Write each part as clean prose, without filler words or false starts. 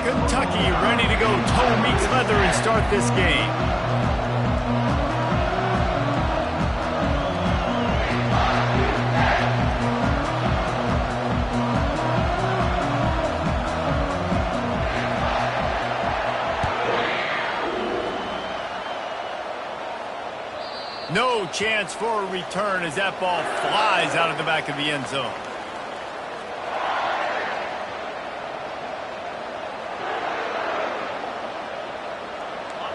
Kentucky ready to go toe meets leather and start this game. No chance for a return as that ball flies out of the back of the end zone.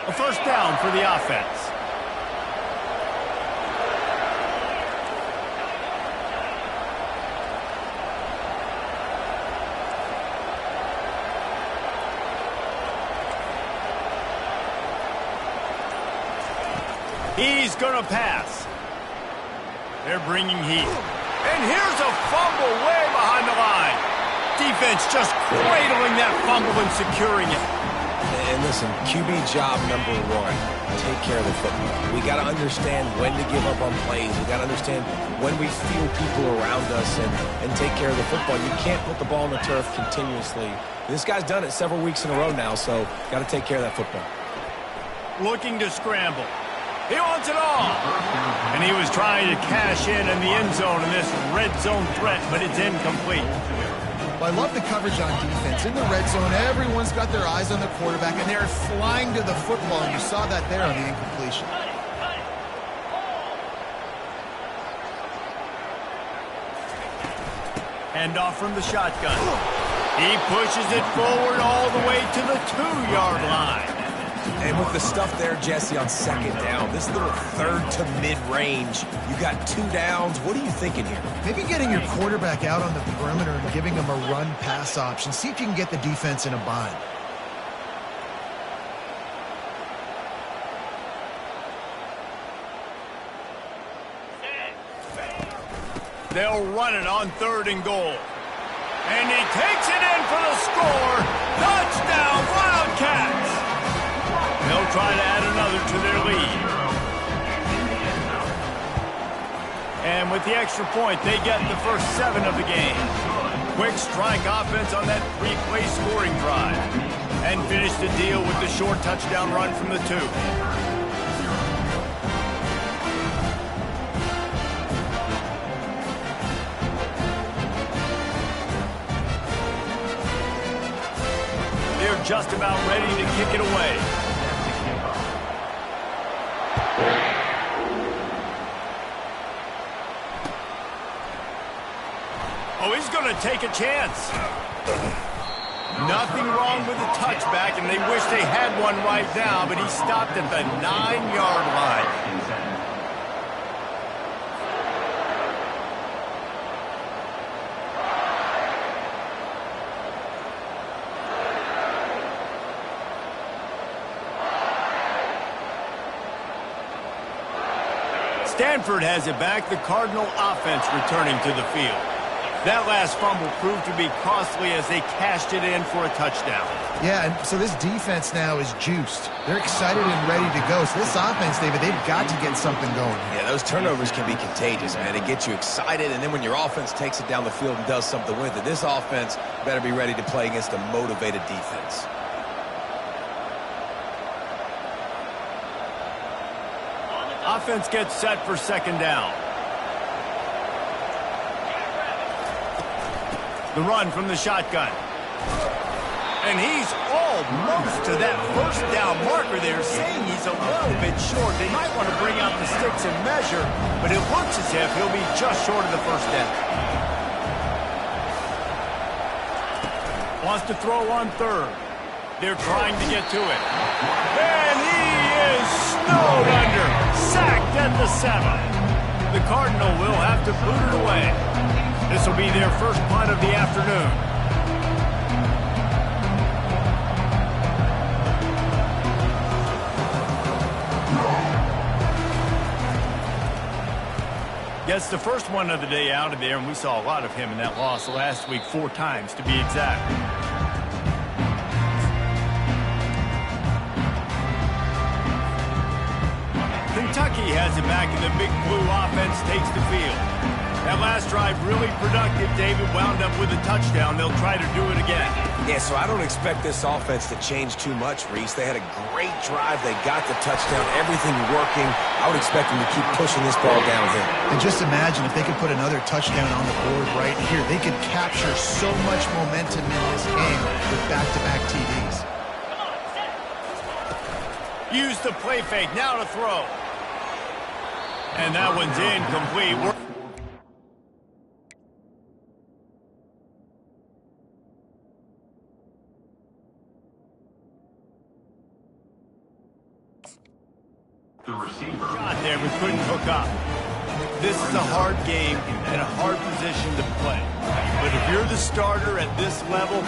A first down for the offense. He's going to pass. They're bringing heat. And here's a fumble way behind the line. Defense just cradling that fumble and securing it. And listen, QB job number one, take care of the football. We got to understand when to give up on plays. We got to understand when we feel people around us and take care of the football. You can't put the ball on the turf continuously. This guy's done it several weeks in a row now, so got to take care of that football. Looking to scramble. He wants it all. And he was trying to cash in the end zone in this red zone threat, but it's incomplete. Well, I love the coverage on defense. In the red zone, everyone's got their eyes on the quarterback, and they're flying to the football, and you saw that there on the incompletion. Handoff from the shotgun. He pushes it forward all the way to the 2-yard line. And with the stuff there, Jesse, on second down, this little third to mid-range, you got 2 downs. What are you thinking here? Maybe getting your quarterback out on the perimeter and giving him a run-pass option. See if you can get the defense in a bind. They'll run it on 3rd and goal. And he takes it in for the score. Touchdown, Wildcats! They'll try to add another to their lead. And with the extra point, they get the first 7 of the game. Quick strike offense on that 3-play scoring drive. And finish the deal with the short touchdown run from the 2. They're just about ready to kick it away. Oh, he's going to take a chance. Nothing wrong with the touchback, and they wish they had one right now, but he stopped at the 9-yard line. Stanford has it back, the Cardinal offense returning to the field. That last fumble proved to be costly as they cashed it in for a touchdown. Yeah, and so this defense now is juiced. They're excited and ready to go. So this offense, David, they've got to get something going. Yeah, those turnovers can be contagious, man. They get you excited, and then when your offense takes it down the field and does something with it, this offense better be ready to play against a motivated defense. Offense gets set for 2nd down. The run from the shotgun. And he's almost to that first down marker there, saying he's a little bit short. They might want to bring out the sticks and measure, but it looks as if he'll be just short of the first down. Wants to throw on 3rd. They're trying to get to it. And he is snowed under. Sacked at the 7. The Cardinal will have to boot it away. This will be their first punt of the afternoon. Gets the first one of the day out of there, and we saw a lot of him in that loss last week, 4 times to be exact. Kentucky has it back, and the Big Blue offense takes the field. That last drive really productive. David wound up with a touchdown. They'll try to do it again. Yeah, so I don't expect this offense to change too much, Reese. They had a great drive. They got the touchdown. Everything working. I would expect them to keep pushing this ball downhill. And just imagine if they could put another touchdown on the board right here. They could capture so much momentum in this game with back-to-back TDs. Use the play fake. Now to throw. And that one's incomplete. The receiver. Shot there, but couldn't hook up. This is a hard game and a hard position to play. But if you're the starter at this level,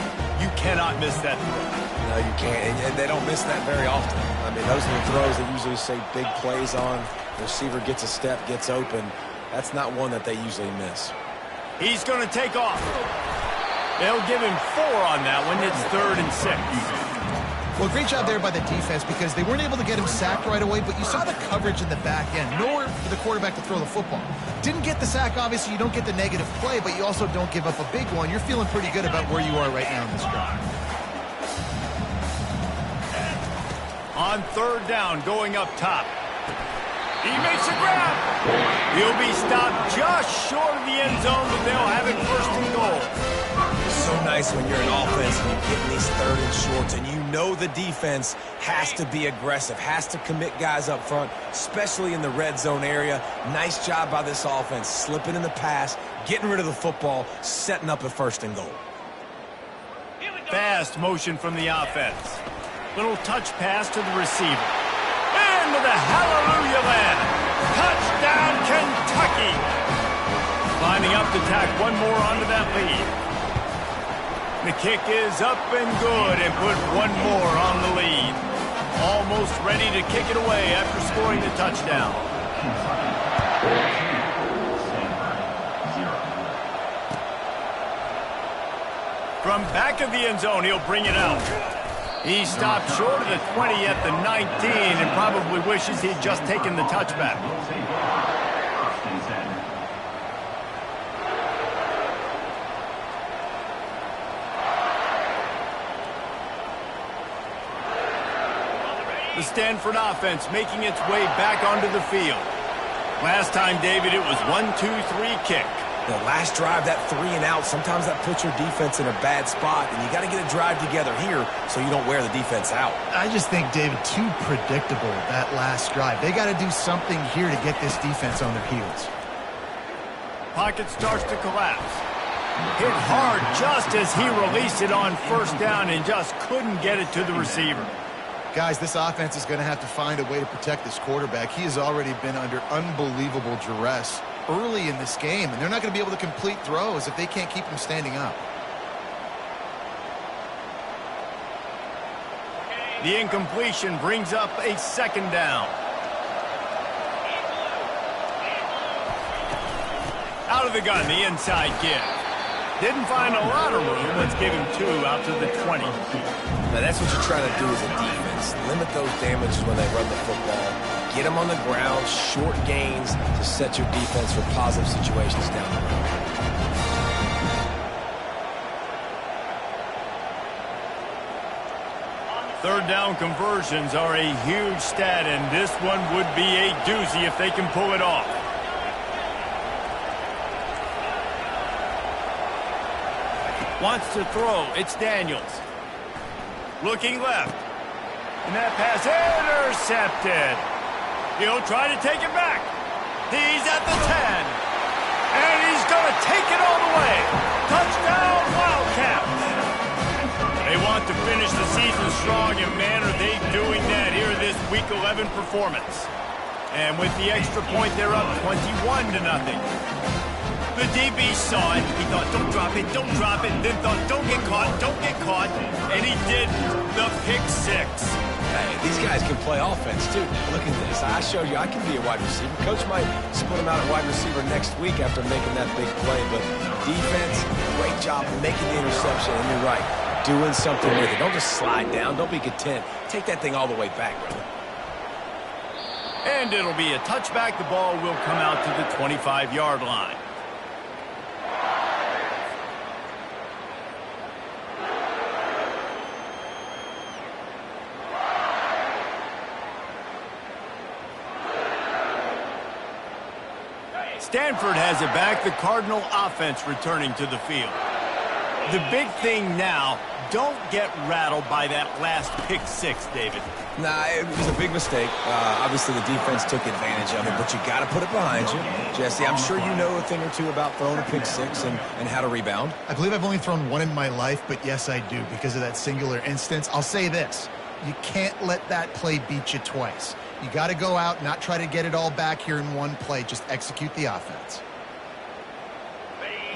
you cannot miss that throw. No, you can't. And they don't miss that very often. I mean, those are the throws that usually say big plays on. The receiver gets a step, gets open. That's not one that they usually miss. He's going to take off. They'll give him 4 on that one. It's 3rd and 6. Well, great job there by the defense because they weren't able to get him sacked right away, but you saw the coverage in the back end. Nowhere for the quarterback to throw the football. Didn't get the sack, obviously. You don't get the negative play, but you also don't give up a big one. You're feeling pretty good about where you are right now in this drive. On 3rd down, going up top. He makes a grab. He'll be stopped just short of the end zone, but they'll have it 1st and goal. So nice when you're an offense and you're getting these 3rd and shorts, and you know the defense has to be aggressive, has to commit guys up front, especially in the red zone area. Nice job by this offense, slipping in the pass, getting rid of the football, setting up a 1st and goal. Fast motion from the offense. Little touch pass to the receiver. Into the hallelujah land. Touchdown, Kentucky. Lining up to tack one more onto that lead. The kick is up and good and put one more on the lead. Almost ready to kick it away after scoring the touchdown. From back of the end zone, he'll bring it out. He stopped short of the 20 at the 19 and probably wishes he'd just taken the touchback. The Stanford offense making its way back onto the field. Last time, David, it was 1-2-3 kick. The last drive, that 3 and out, sometimes that puts your defense in a bad spot, and you got to get a drive together here so you don't wear the defense out. I just think, David, too predictable, that last drive. They got to do something here to get this defense on their heels. Pocket starts to collapse. Hit hard just as he released it on 1st down and just couldn't get it to the receiver. Guys, this offense is going to have to find a way to protect this quarterback. He has already been under unbelievable duress early in this game, and they're not going to be able to complete throws if they can't keep him standing up. The incompletion brings up a 2nd down. Out of the gun, the inside give. Didn't find a lot of room. Let's give him 2 out to the 20. Now, that's what you're trying to do as a defense. Limit those damages when they run the football. Get them on the ground, short gains to set your defense for positive situations down the road. Third down conversions are a huge stat, and this one would be a doozy if they can pull it off. Wants to throw. It's Daniels. Looking left. And that pass intercepted. He'll try to take it back. He's at the 10. And he's going to take it all the way. Touchdown, Wildcats. They want to finish the season strong, and man, are they doing that here this Week 11 performance. And with the extra point, they're up 21-0. The DB saw it. He thought, don't drop it, then thought, don't get caught, and he did the pick 6. Hey, these guys can play offense, too. Look at this. I showed you I can be a wide receiver. Coach might split him out at wide receiver next week after making that big play, but defense, great job making the interception, and you're right, doing something with it. Don't just slide down. Don't be content. Take that thing all the way back, brother. And it'll be a touchback. The ball will come out to the 25-yard line. Stanford has it back. The Cardinal offense returning to the field. The big thing now, don't get rattled by that last pick six, David. Nah, it was a big mistake. Obviously, the defense took advantage of it, but you got to put it behind you. Jesse, I'm sure you know a thing or two about throwing a pick six and how to rebound. I believe I've only thrown one in my life, but yes, I do because of that singular instance. I'll say this. You can't let that play beat you twice. You got to go out, not try to get it all back here in one play. Just execute the offense.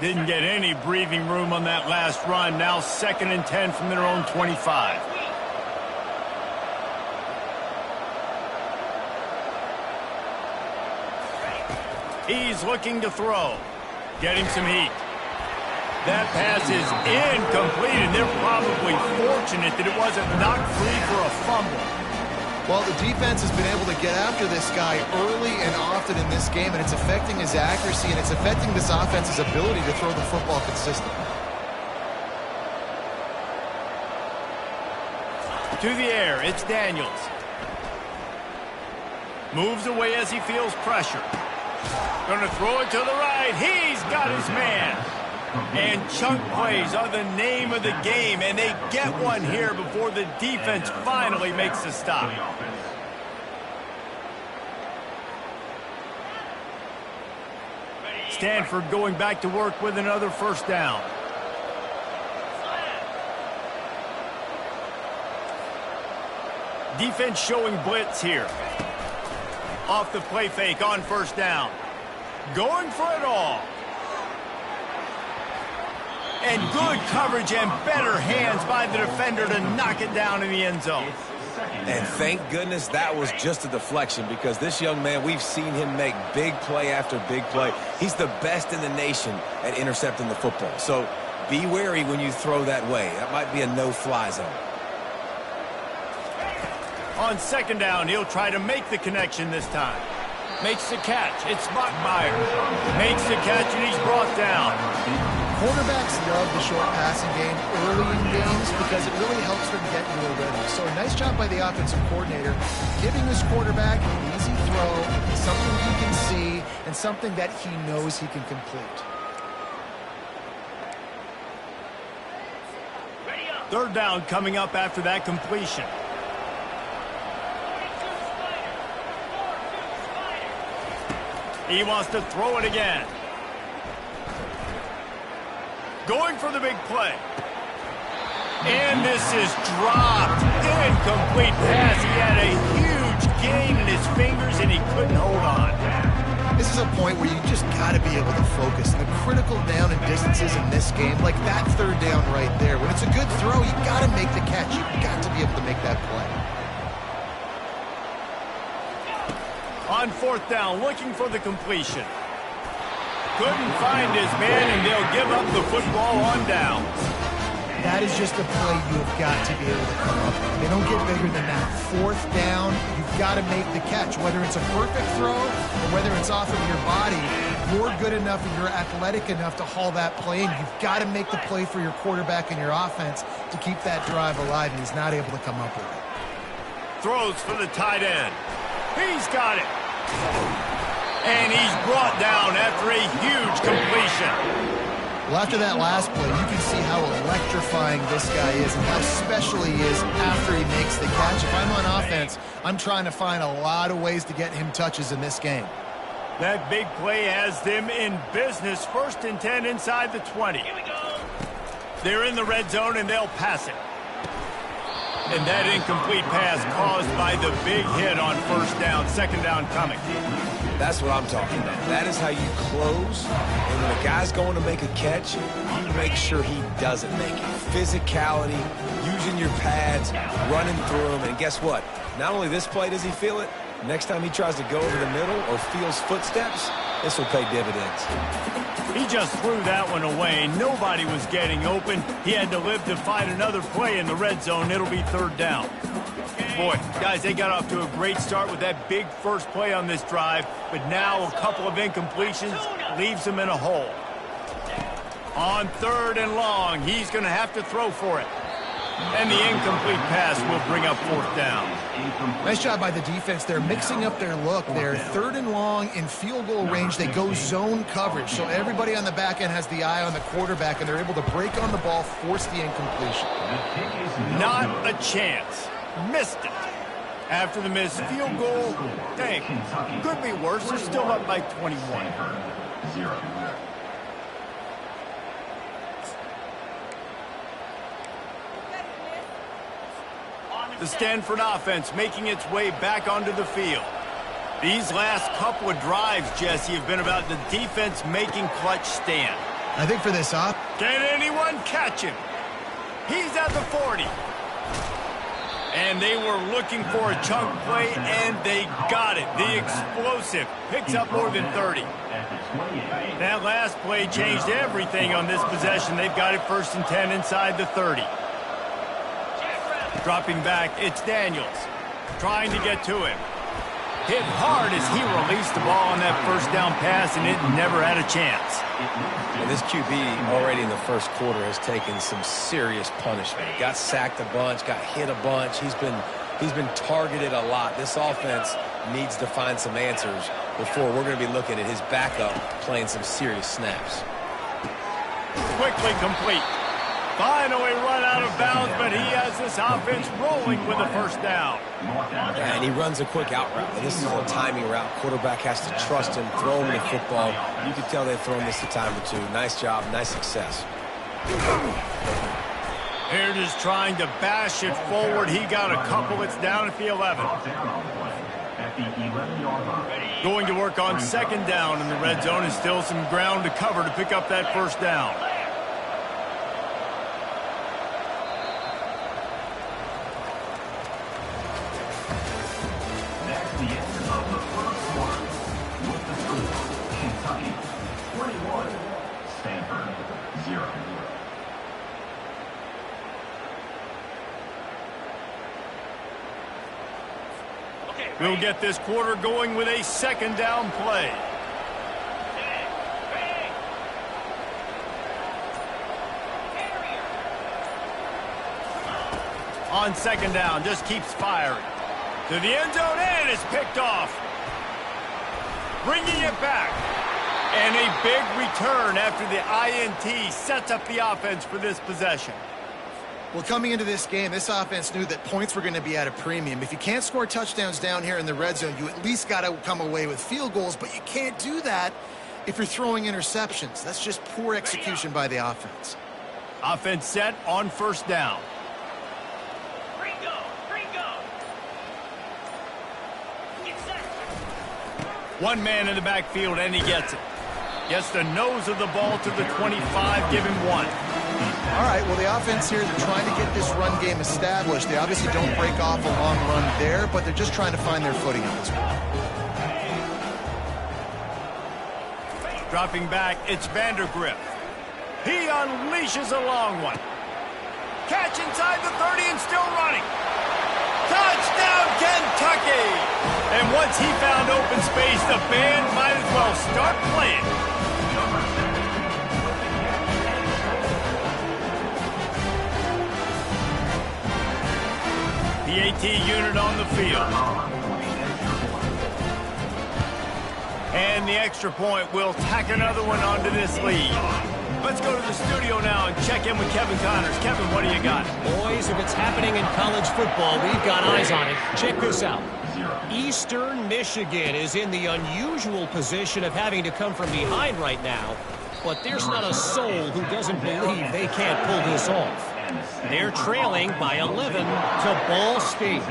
Didn't get any breathing room on that last run. Now 2nd and 10 from their own 25. He's looking to throw. Getting some heat. That pass is incomplete, and they're probably fortunate that it wasn't knocked free for a fumble. Well, the defense has been able to get after this guy early and often in this game, and it's affecting his accuracy, and it's affecting this offense's ability to throw the football consistently. To the air, it's Daniels. Moves away as he feels pressure. Going to throw it to the right. He's got his man. And chunk plays are the name of the game, and they get one here before the defense finally makes a stop. Stanford going back to work with another first down. Defense showing blitz here. Off the play fake on first down. Going for it all. And good coverage and better hands by the defender to knock it down in the end zone. And thank goodness that was just a deflection, because this young man, we've seen him make big play after big play. He's the best in the nation at intercepting the football. So be wary when you throw that way. That might be a no-fly zone. On 2nd down, he'll try to make the connection this time. Makes the catch. It's Bachmeier. Makes the catch, and he's brought down. Quarterbacks love the short passing game early in games because it really helps them get into a rhythm. So a nice job by the offensive coordinator giving this quarterback an easy throw, something he can see, and something that he knows he can complete. 3rd down coming up after that completion. He wants to throw it again. Going for the big play. And this is dropped. Incomplete pass. He had a huge gain in his fingers, and he couldn't hold on. This is a point where you just got to be able to focus. And the critical down and distances in this game, like that 3rd down right there, when it's a good throw, you got to make the catch. You've got to be able to make that play. On 4th down, looking for the completion. Couldn't find his man, and they'll give up the football on down. That is just a play you have got to be able to come up with. They don't get bigger than that. 4th down, you've got to make the catch. Whether it's a perfect throw or whether it's off of your body, you're good enough and you're athletic enough to haul that play in. You've got to make the play for your quarterback and your offense to keep that drive alive, and he's not able to come up with it. Throws for the tight end. He's got it. And he's brought down after a huge completion. Well, after that last play, you can see how electrifying this guy is and how special he is after he makes the catch. If I'm on offense, I'm trying to find a lot of ways to get him touches in this game. That big play has them in business. 1st and 10 inside the 20. They're in the red zone, and they'll pass it. And that incomplete pass caused by the big hit on 1st down. 2nd down coming. That's what I'm talking about. That is how you close. And when a guy's going to make a catch, you make sure he doesn't make it. Physicality, using your pads, running through them. And guess what? Not only this play does he feel it, next time he tries to go over the middle or feels footsteps, this will pay dividends. He just threw that one away. Nobody was getting open. He had to live to fight another play in the red zone. It'll be 3rd down. Boy, guys, they got off to a great start with that big first play on this drive, but now a couple of incompletions leaves them in a hole. On 3rd and long, he's going to have to throw for it. And the incomplete pass will bring up 4th down. Nice job by the defense. They're mixing up their look. They're 3rd and long in field goal range. They go zone coverage. So everybody on the back end has the eye on the quarterback, and they're able to break on the ball, force the incompletion. Not a chance. Missed it. After the missed field goal, dang, could be worse. They're still up by 21. The Stanford offense making its way back onto the field. These last couple of drives, Jesse, have been about the defense making clutch stand. I think for this off. Can anyone catch him? He's at the 40. And they were looking for a chunk play, and they got it. The explosive picks up more than 30. That last play changed everything on this possession. They've got it 1st and 10 inside the 30. Dropping back, it's Daniels. Trying to get to him. Hit hard as he released the ball on that 1st down pass, and it never had a chance. And this QB already in the 1st quarter has taken some serious punishment. Got sacked a bunch, got hit a bunch. He's been targeted a lot. This offense needs to find some answers before we're going to be looking at his backup playing some serious snaps. Quickly complete. Finally run out of bounds, but he has this offense rolling with a 1st down. Yeah, and he runs a quick out route. And this is a timing route. Quarterback has to trust him, throw him the football. You can tell they've thrown this a time or two. Nice job, nice success. Here just trying to bash it forward. He got a couple. It's down at the 11. Going to work on 2nd down in the red zone, and still some ground to cover to pick up that 1st down. Stanford, 0. We'll get this quarter going with a 2nd down play. On 2nd down, just keeps firing. To the end zone, and it's picked off. Bringing it back. And a big return after the INT sets up the offense for this possession. Well, coming into this game, this offense knew that points were going to be at a premium. If you can't score touchdowns down here in the red zone, you at least got to come away with field goals, but you can't do that if you're throwing interceptions. That's just poor execution by the offense. Offense set on 1st down. One man in the backfield, and he gets it. Gets the nose of the ball to the 25, give him 1. All right, well, the offense here, they're trying to get this run game established. They obviously don't break off a long run there, but they're just trying to find their footing at this point. Dropping back, it's Vandergriff. He unleashes a long one. Catch inside the 30 and still running. Touchdown, Kentucky! And once he found open space, the band might as well start playing. The AT unit on the field. And the extra point will tack another one onto this lead. Let's go to the studio now and check in with Kevin Connors. Kevin, what do you got? Boys, if it's happening in college football, we've got eyes on it. Check this out. Eastern Michigan is in the unusual position of having to come from behind right now, but there's not a soul who doesn't believe they can't pull this off. They're trailing by 11 to Ball State.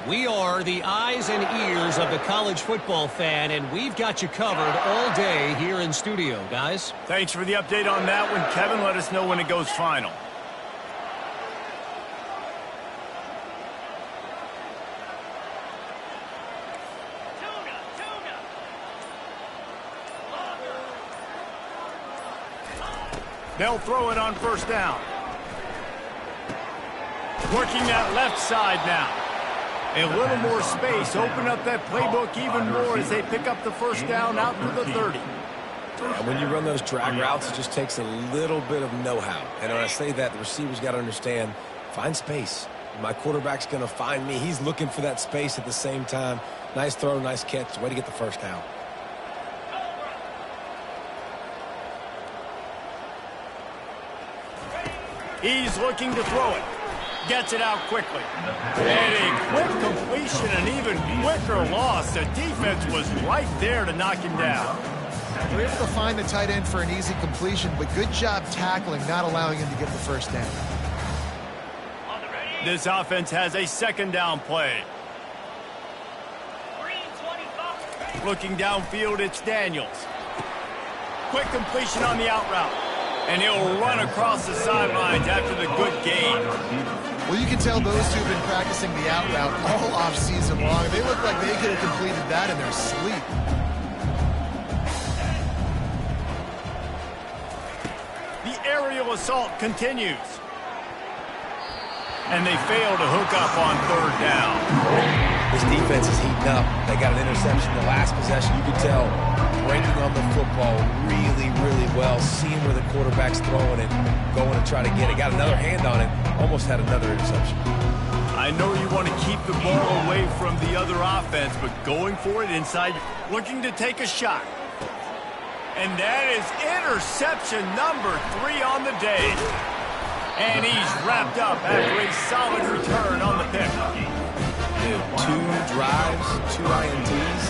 We are the eyes and ears of the college football fan, and we've got you covered all day here in studio, guys. Thanks for the update on that one, Kevin. Let us know when it goes final. They'll throw it on 1st down. Working that left side now. A little more space. Open up that playbook even more as they pick up the 1st down out to the 30. And when you run those drag routes, it just takes a little bit of know-how. And when I say that, the receivers got to understand Find space. My quarterback's going to find me. He's looking for that space at the same time. Nice throw, nice catch. Way to get the first down. He's looking to throw it. Gets it out quickly. And a quick completion, an even quicker loss. The defense was right there to knock him down. They're able to find the tight end for an easy completion, but good job tackling, not allowing him to get the first down. This offense has a second down play. Looking downfield, it's Daniels. Quick completion on the out route. And he'll run across the sidelines after the good gain. Well, you can tell those two have been practicing the out route all off-season long. They look like they could have completed that in their sleep. The aerial assault continues. And they fail to hook up on third down. This defense is heating up. They got an interception the last possession. You could tell breaking on the football really, really well, seeing where the quarterback's throwing it, going to try to get it. Got another hand on it, almost had another interception. I know you want to keep the ball away from the other offense, but going for it inside, looking to take a shot. And that is interception number 3 on the day. And he's wrapped up after a solid return on the pick. Dude, 2 drives, 2 INTs.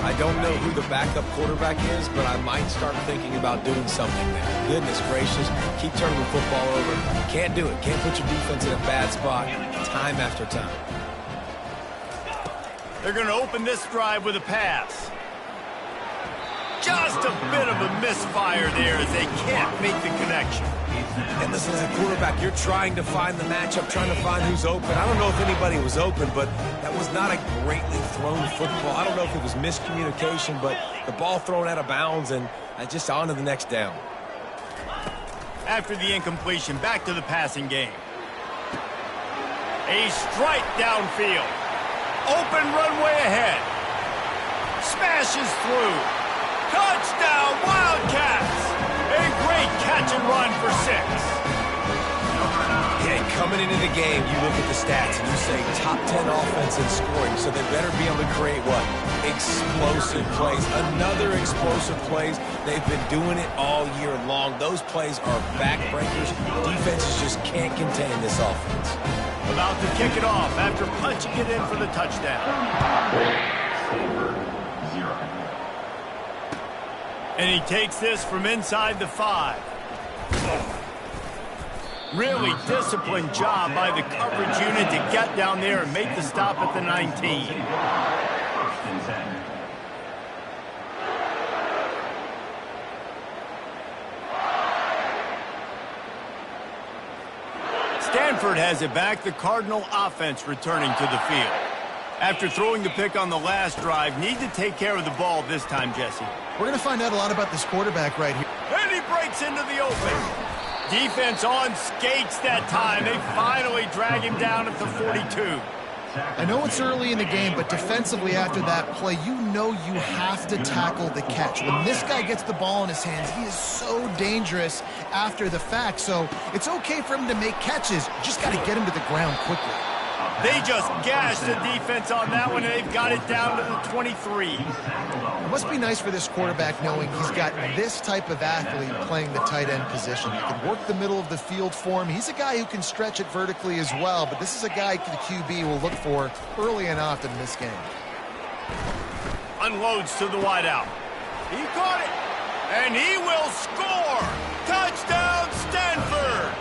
I don't know who the backup quarterback is, but I might start thinking about doing something there. Goodness gracious, keep turning the football over. Can't do it. Can't put your defense in a bad spot time after time. They're going to open this drive with a pass. Just a bit of a misfire there as they can't make the connection. And listen, as a quarterback, you're trying to find the matchup, trying to find who's open. I don't know if anybody was open, but that was not a greatly thrown football. I don't know if it was miscommunication, but the ball thrown out of bounds and just on to the next down. After the incompletion, back to the passing game. A strike downfield. Open runway ahead. Smashes through. Touchdown, Wildcats! A great catch and run for 6. Yeah, coming into the game, you look at the stats and you say top 10 offense in scoring, so they better be able to create what? Explosive plays. Another explosive plays. They've been doing it all year long. Those plays are backbreakers. Defenses just can't contain this offense. About to kick it off after punching it in for the touchdown. And he takes this from inside the 5. Really disciplined job by the coverage unit to get down there and make the stop at the 19. Stanford has it back. The Cardinal offense returning to the field. After throwing the pick on the last drive, need to take care of the ball this time, Jesse. We're going to find out a lot about this quarterback right here. And he breaks into the open. Defense on skates that time. They finally drag him down at the 42. I know it's early in the game, but defensively after that play, you know you have to tackle the catch. When this guy gets the ball in his hands, he is so dangerous after the fact. So it's okay for him to make catches. You just got to get him to the ground quickly. They just gashed the defense on that one, and they've got it down to the 23. It must be nice for this quarterback knowing he's got this type of athlete playing the tight end position. He can work the middle of the field for him. He's a guy who can stretch it vertically as well, but this is a guy the QB will look for early and often in this game. Unloads to the wideout. He caught it, and he will score. Touchdown, Stanford.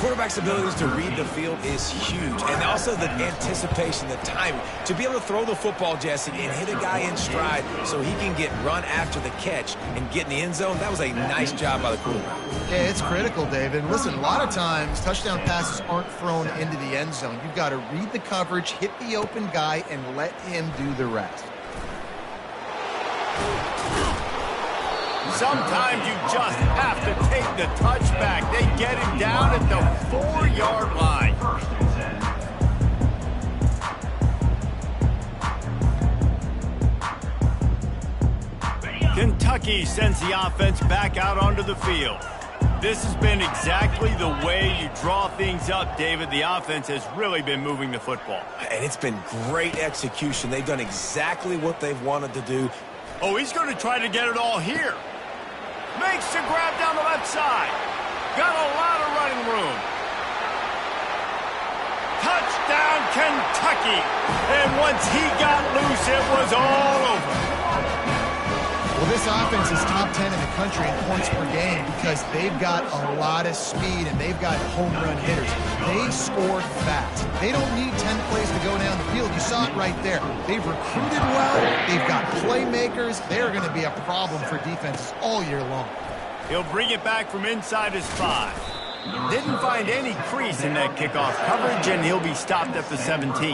Quarterback's abilities to read the field is huge, and also the anticipation, the timing. To be able to throw the football, Jesse, and hit a guy in stride so he can get run after the catch and get in the end zone, that was a nice job by the quarterback. Yeah, it's critical, David. Listen, a lot of times touchdown passes aren't thrown into the end zone. You've got to read the coverage, hit the open guy, and let him do the rest. Sometimes you just have to take the touchback. They get him down at the 4-yard line. Kentucky sends the offense back out onto the field. This has been exactly the way you draw things up, David. The offense has really been moving the football. And it's been great execution. They've done exactly what they've wanted to do. Oh, he's going to try to get it all here. Makes the grab down the left side. Got a lot of running room. Touchdown, Kentucky. And once he got loose, it was all over. Well, this offense is top 10 in the country in points per game because they've got a lot of speed and they've got home run hitters. They score fast. They don't need 10 plays to go down the field. You saw it right there. They've recruited well. They've got playmakers. They're going to be a problem for defenses all year long. He'll bring it back from inside his 5. Didn't find any crease in that kickoff coverage, and he'll be stopped at the 17.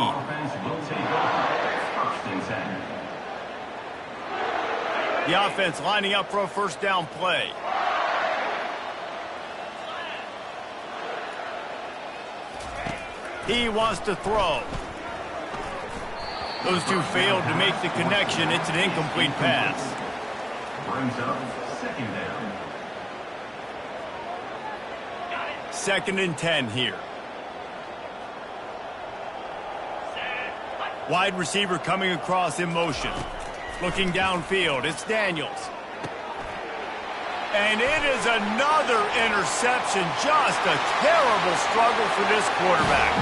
The offense lining up for a first down play. He wants to throw. Those two failed to make the connection. It's an incomplete pass. Brings up second down. 2nd and 10 here. Wide receiver coming across in motion. Looking downfield, it's Daniels. And it is another interception. Just a terrible struggle for this quarterback.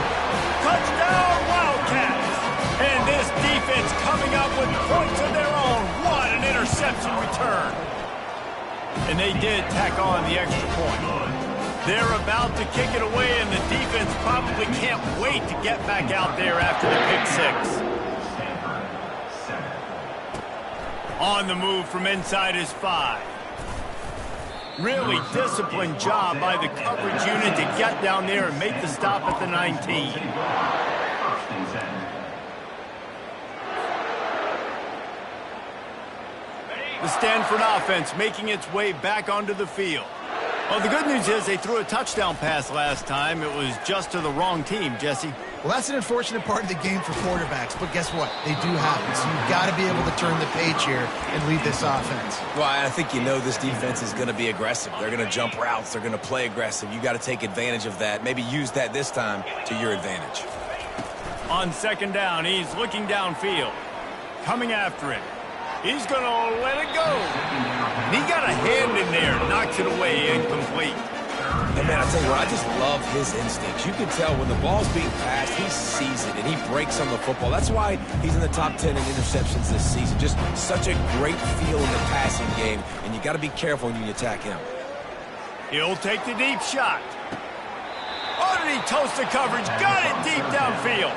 Touchdown, Wildcats! And this defense coming up with points of their own. What an interception return. And they did tack on the extra point. They're about to kick it away, and the defense probably can't wait to get back out there after the pick 6. On the move from inside his 5. Really disciplined job by the coverage unit to get down there and make the stop at the 19. The Stanford offense making its way back onto the field. Well, the good news is they threw a touchdown pass last time. It was just to the wrong team, Jesse. Well, that's an unfortunate part of the game for quarterbacks, but guess what? They do happen, so you've got to be able to turn the page here and lead this offense. Well, I think you know this defense is going to be aggressive. They're going to jump routes. They're going to play aggressive. You got to take advantage of that. Maybe use that this time to your advantage. On 2nd down, he's looking downfield. Coming after it. He's going to let it go. He got a hand in there, knocks it away, incomplete. And man, I tell you what, I just love his instincts. You can tell when the ball's being passed, he sees it, and he breaks on the football. That's why he's in the top 10 in interceptions this season. Just such a great feel in the passing game, and you got to be careful when you attack him. He'll take the deep shot. Oh, did he toast the coverage? Got it deep downfield.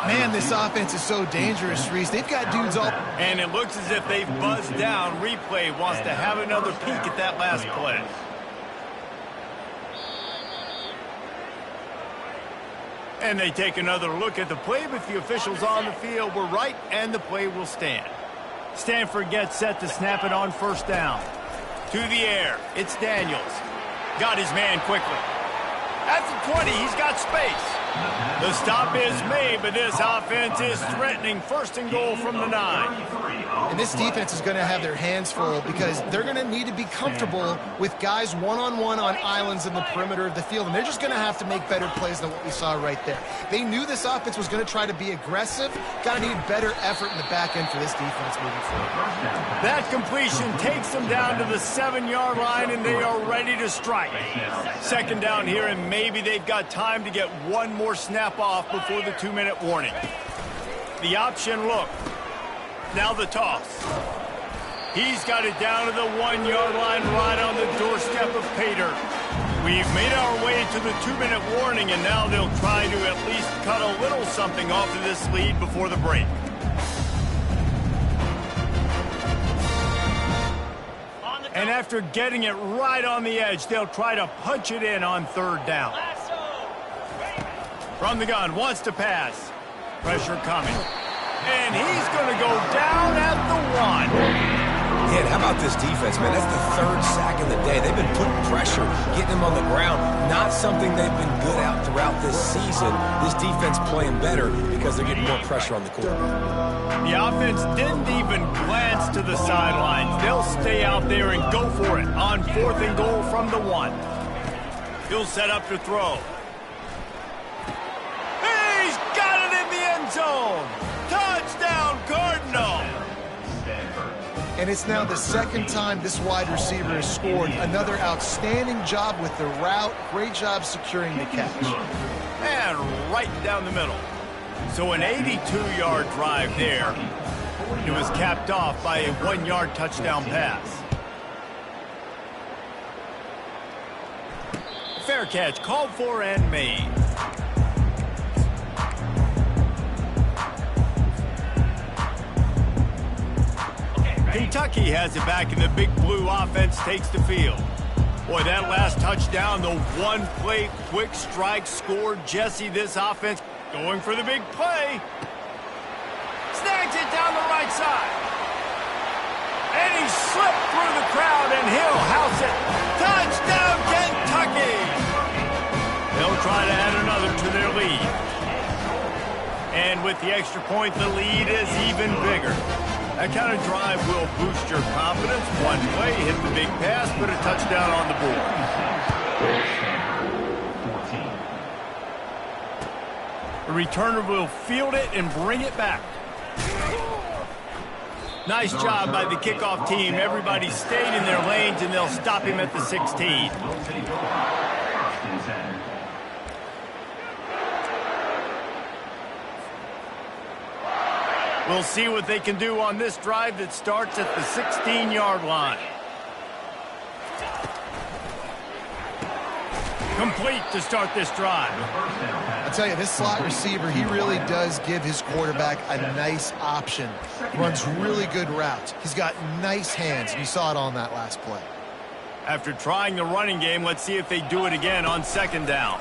Man, this offense is so dangerous, Reese. They've got dudes all... And it looks as if they've buzzed down. Replay wants to have another peek at that last play. And they take another look at the play, but the officials on the field were right, and the play will stand. Stanford gets set to snap it on 1st down. To the air, it's Daniels. Got his man quickly. At the 20, he's got space. The stop is made, but this offense is threatening 1st and goal from the 9. And this defense is going to have their hands full because they're going to need to be comfortable with guys one-on-one on islands in the perimeter of the field, and they're just going to have to make better plays than what we saw right there. They knew this offense was going to try to be aggressive. Got to need better effort in the back end for this defense moving forward. That completion takes them down to the 7-yard line, and they are ready to strike. 2nd down here, and maybe they've got time to get one more snap off before the 2-minute warning. The option look. Now the toss. He's got it down to the 1-yard line right on the doorstep of Pater. We've made our way to the 2-minute warning, and now they'll try to at least cut a little something off of this lead before the break. And after getting it right on the edge, they'll try to punch it in on 3rd down. From the gun, wants to pass. Pressure coming. And he's going to go down at the 1. Again, how about this defense, man? That's the third sack of the day. They've been putting pressure, getting them on the ground. Not something they've been good at throughout this season. This defense playing better because they're getting more pressure on the quarterback. The offense didn't even glance to the sidelines. They'll stay out there and go for it on 4th and goal from the 1. He'll set up to throw. He's got it in the end zone. Touchdown, Cardinal. And it's now the second time this wide receiver has scored. Another outstanding job with the route. Great job securing the catch. And right down the middle. So an 82-yard drive there. It was capped off by a 1-yard touchdown pass. Fair catch called for and made. Kentucky has it back, and the Big Blue offense takes the field. Boy, that last touchdown, the one-play quick strike scored. Jesse, this offense going for the big play. Snags it down the right side. And he slipped through the crowd, and he'll house it. Touchdown, Kentucky! They'll try to add another to their lead. And with the extra point, the lead is even bigger. That kind of drive will boost your confidence. One play, hit the big pass, put a touchdown on the board. The returner will field it and bring it back. Nice job by the kickoff team. Everybody stayed in their lanes, and they'll stop him at the 16. We'll see what they can do on this drive that starts at the 16-yard line. Complete to start this drive. I tell you, this slot receiver, he really does give his quarterback a nice option. Runs really good routes. He's got nice hands, and you saw it on that last play. After trying the running game, let's see if they do it again on 2nd down.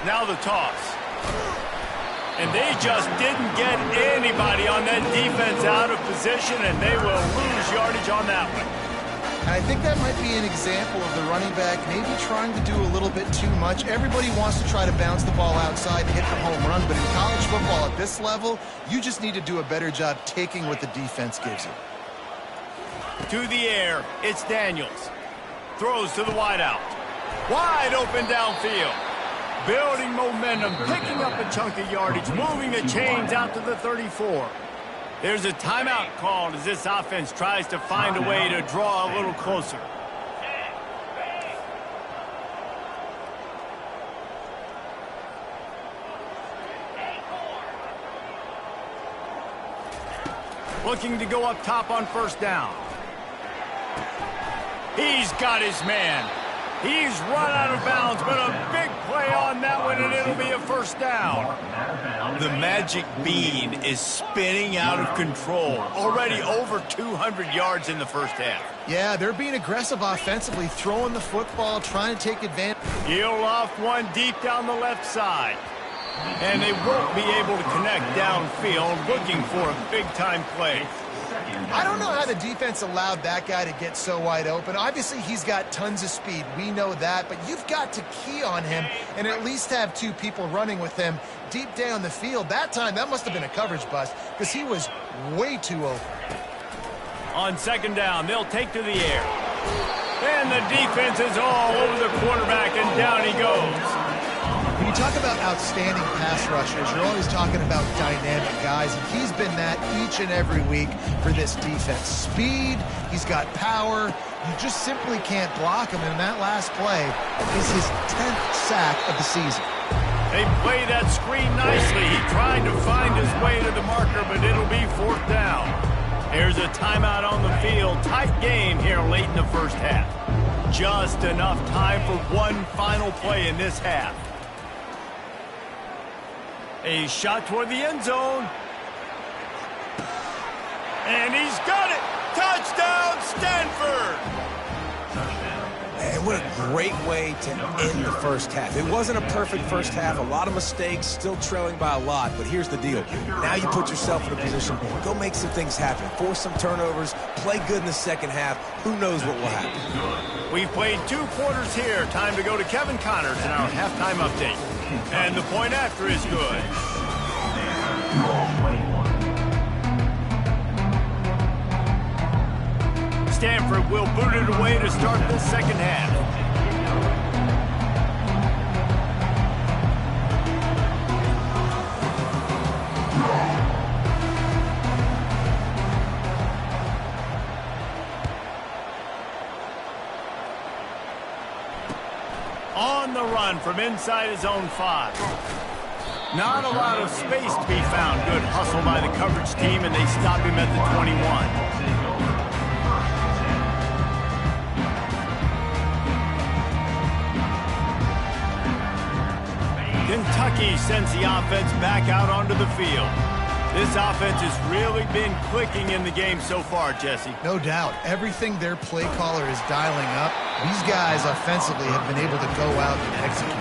Now the toss. And they just didn't get anybody on that defense out of position, and they will lose yardage on that one. And I think that might be an example of the running back maybe trying to do a little bit too much. Everybody wants to try to bounce the ball outside and hit the home run, but in college football at this level, you just need to do a better job taking what the defense gives you. To the air, it's Daniels. Throws to the wideout. Wide open downfield. Building momentum, picking up a chunk of yardage, moving the chains out to the 34. There's a timeout called as this offense tries to find a way to draw a little closer. Looking to go up top on 1st down. He's got his man. He's run out of bounds, but a big play on that one, and it'll be a 1st down. The magic bean is spinning out of control. Already over 200 yards in the first half. Yeah, they're being aggressive offensively, throwing the football, trying to take advantage. He'll off one deep down the left side. And they won't be able to connect downfield, looking for a big-time play. I don't know how the defense allowed that guy to get so wide open. Obviously, he's got tons of speed. We know that, but you've got to key on him and at least have 2 people running with him deep down the field. That time, that must have been a coverage bust because he was way too open. On 2nd down, they'll take to the air. And the defense is all over the quarterback, and down he goes. When you talk about outstanding pass rushers, you're always talking about dynamic guys, and he's been that each and every week for this defense. Speed, he's got power. You just simply can't block him, and that last play is his 10th sack of the season. They play that screen nicely. He tried to find his way to the marker, but it'll be 4th down. Here's a timeout on the field. Tight game here late in the first half. Just enough time for one final play in this half. A shot toward the end zone. And he's got it. Touchdown, Stanford. And what a great way to end the first half. It wasn't a perfect first half, a lot of mistakes, still trailing by a lot, but here's the deal. Now you put yourself in a position, go make some things happen, force some turnovers, play good in the second half. Who knows what will happen? We've played 2 quarters here. Time to go to Kevin Connors in our halftime update. And the point after is good. Stanford will boot it away to start the second half. On the run from inside his own 5. Not a lot of space to be found. Good hustle by the coverage team, and they stop him at the 21. Kentucky sends the offense back out onto the field. This offense has really been clicking in the game so far, Jesse. No doubt. Everything their play caller is dialing up, these guys offensively have been able to go out and execute.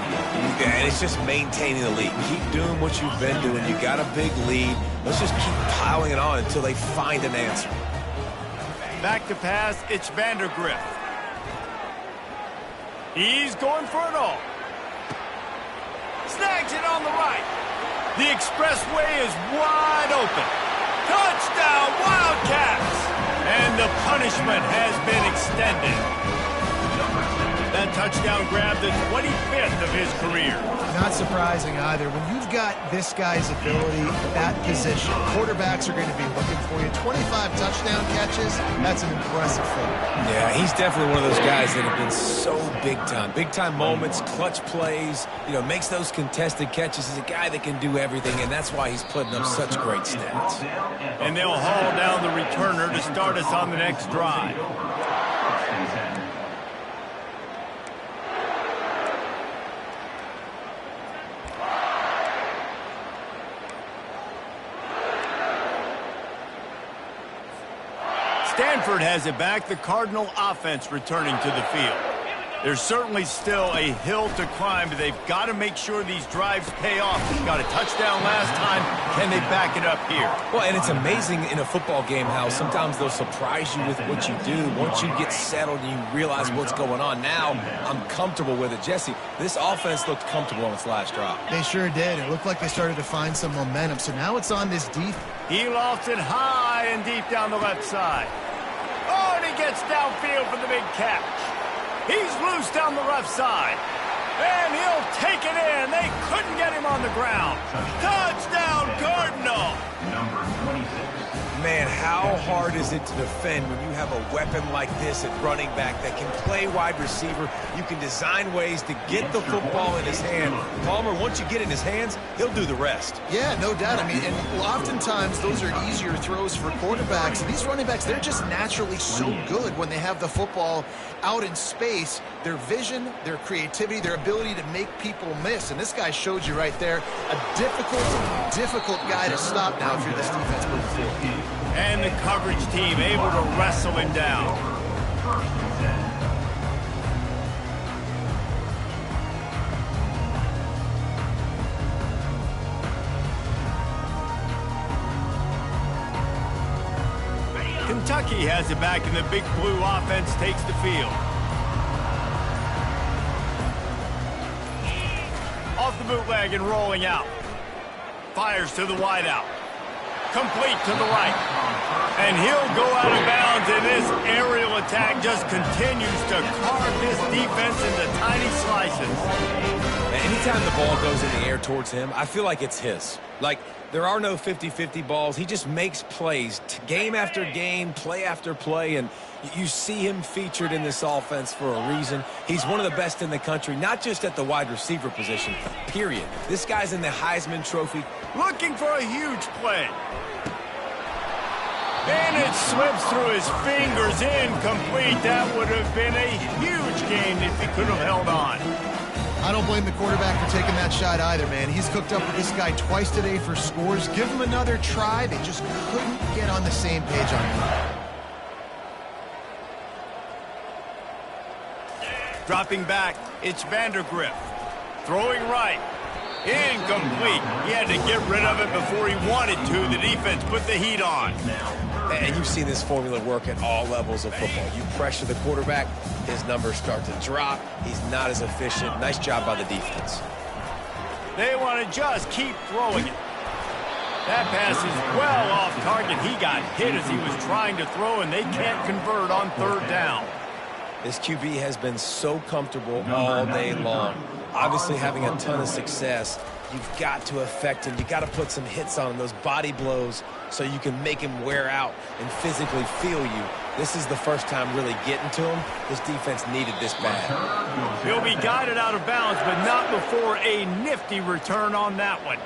Yeah, and it's just maintaining the lead. Keep doing what you've been doing. You got a big lead. Let's just keep piling it on until they find an answer. Back to pass, it's Vandergrift. He's going for it all. Snags it on the right. The expressway is wide open. Touchdown, Wildcats! And the punishment has been extended. That touchdown grabbed the 25th of his career. Not surprising either. When you've got this guy's ability at position, quarterbacks are going to be looking for you. 25 touchdown catches, that's an impressive thing. Yeah, he's definitely one of those guys that have been so big time. Big time moments, clutch plays, makes those contested catches. He's a guy that can do everything, and that's why he's putting up such great stats. And they'll haul down the returner to start us on the next drive. Stanford has it back. The Cardinal offense returning to the field. There's certainly still a hill to climb, but they've got to make sure these drives pay off. Got a touchdown last time. Can they back it up here? Well, and it's amazing in a football game how sometimes they'll surprise you with what you do. Once you get settled and you realize what's going on, now I'm comfortable with it. Jesse, this offense looked comfortable on its last drive. They sure did. It looked like they started to find some momentum. So now it's on this defense. He lofts it high and deep down the left side. Oh, and he gets downfield for the big catch. He's loose down the left side. And he'll take it in. They couldn't get him on the ground. Touchdown, Cardinal. Number 26. Man, how hard is it to defend when you have a weapon like this at running back that can play wide receiver? You can design ways to get the football in his hand. Palmer, once you get it in his hands, he'll do the rest. Yeah, no doubt. I mean, and oftentimes those are easier throws for quarterbacks. These running backs, they're just naturally so good when they have the football out in space. Their vision, their creativity, their ability to make people miss. And this guy showed you right there, a difficult guy to stop now if you're this defense moving forward. And the coverage team able to wrestle him down. Kentucky has it back, and the big blue offense takes the field. Off the bootleg and rolling out. Fires to the wideout. Complete to the right. And he'll go out of bounds, and this aerial attack just continues to carve this defense into tiny slices. Anytime the ball goes in the air towards him, I feel like it's his. Like, there are no 50-50 balls. He just makes plays, game after game, play after play, and you see him featured in this offense for a reason. He's one of the best in the country, not just at the wide receiver position, period. This guy's in the Heisman Trophy. Looking for a huge play. And it slips through his fingers, incomplete. That would have been a huge game if he could have held on. I don't blame the quarterback for taking that shot either, man. He's cooked up with this guy twice today for scores. Give him another try. They just couldn't get on the same page on him. Dropping back, it's Vandergriff. Throwing right. Incomplete. He had to get rid of it before he wanted to. The defense put the heat on. And you've seen this formula work at all levels of football. You pressure the quarterback, his numbers start to drop. He's not as efficient. Nice job by the defense. They want to just keep throwing it. That pass is well off target. He got hit as he was trying to throw, and they can't convert on third down. This QB has been so comfortable all day long. Obviously having a ton of success. You've got to affect him. You've got to put some hits on him, those body blows, so you can make him wear out and physically feel you. This is the first time really getting to him. This defense needed this bad. He'll be guided out of bounds, but not before a nifty return on that one.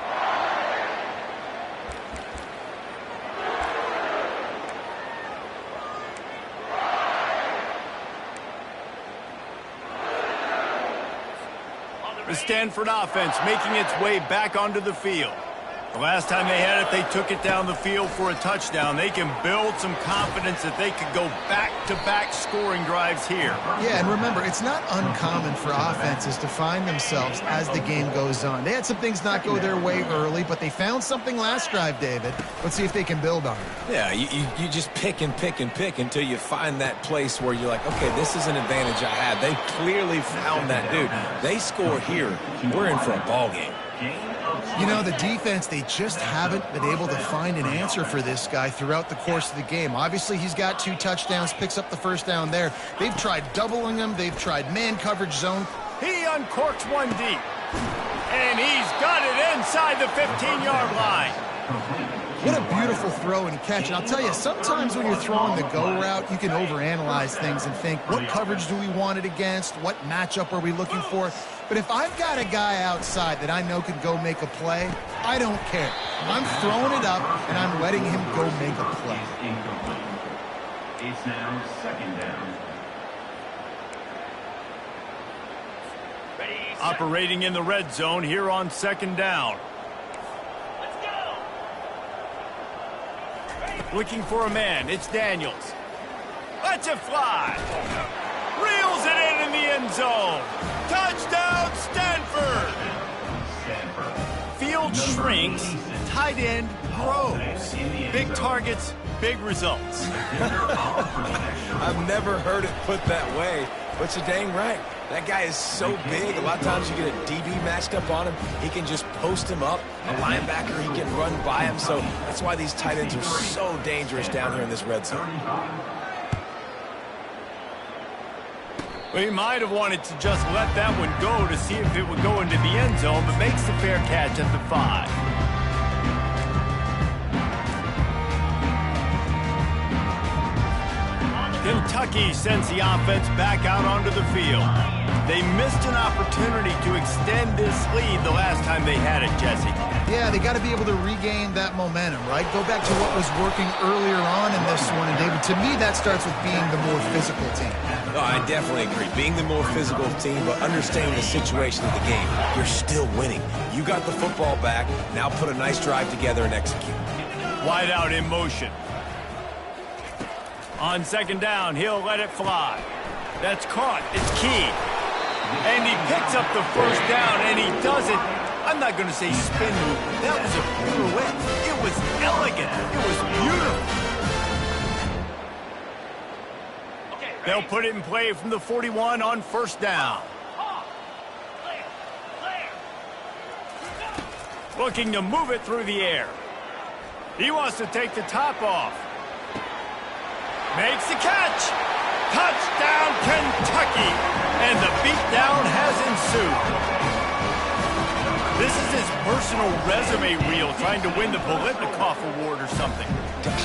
The Stanford offense making its way back onto the field. The last time they had it, they took it down the field for a touchdown. They can build some confidence that they could go back-to-back scoring drives here. Yeah, and remember, it's not uncommon for offenses to find themselves as the game goes on. They had some things not go their way early, but they found something last drive, David. Let's see if they can build on it. Yeah, you just pick and pick and pick until you find that place where you're like, okay, this is an advantage I have. They clearly found that, dude. They score here, we're in for a ball game. You know, the defense, they just haven't been able to find an answer for this guy throughout the course of the game. Obviously, he's got 2 touchdowns, picks up the first down there. They've tried doubling him. They've tried man coverage zone. He uncorks one deep. And he's got it inside the 15-yard line. What a beautiful throw and catch. And I'll tell you, sometimes when you're throwing the go route, you can overanalyze things and think, what coverage do we want it against? What matchup are we looking for? But if I've got a guy outside that I know can go make a play, I don't care. I'm throwing it up, and I'm letting him go make a play. It's now second down. Operating in the red zone here on second down. Looking for a man. It's Daniels. Lets it fly. Reels it in the end zone. Touchdown, Stanford. Field shrinks. Tight end grows. Big targets, big results. I've never heard it put that way, but you're dang right. That guy is so big. A lot of times you get a DB matched up on him. He can just post him up. A linebacker, he can run by him. So that's why these tight ends are so dangerous down here in this red zone. Well, he might have wanted to just let that one go to see if it would go into the end zone, but makes the fair catch at the 5. Kentucky sends the offense back out onto the field. They missed an opportunity to extend this lead the last time they had it, Jesse. Yeah, they got to be able to regain that momentum, right? Go back to what was working earlier on in this one. And, David, to me, that starts with being the more physical team. No, I definitely agree. Being the more physical team, but understanding the situation of the game. You're still winning. You got the football back. Now put a nice drive together and execute. Wide out in motion. On second down, he'll let it fly. That's caught. It's key. And he picks up the first down, and he does it. I'm not going to say spin move. That was a pirouette. It was elegant. It was beautiful. They'll put it in play from the 41 on first down. Looking to move it through the air. He wants to take the top off. Makes the catch. Touchdown, Kentucky. And the beatdown has ensued. This is his personal resume reel, trying to win the Bolitnikoff Award or something.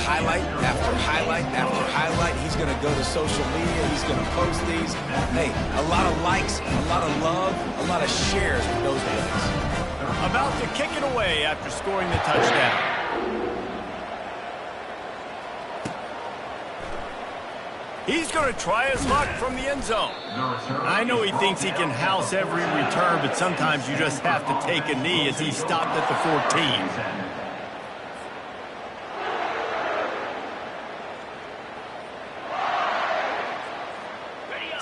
Highlight after highlight after highlight. He's going to go to social media. He's going to post these. Hey, a lot of likes, a lot of love, a lot of shares with those plays. About to kick it away after scoring the touchdown. He's going to try his luck from the end zone. I know he thinks he can house every return, but sometimes you just have to take a knee as he stopped at the 14.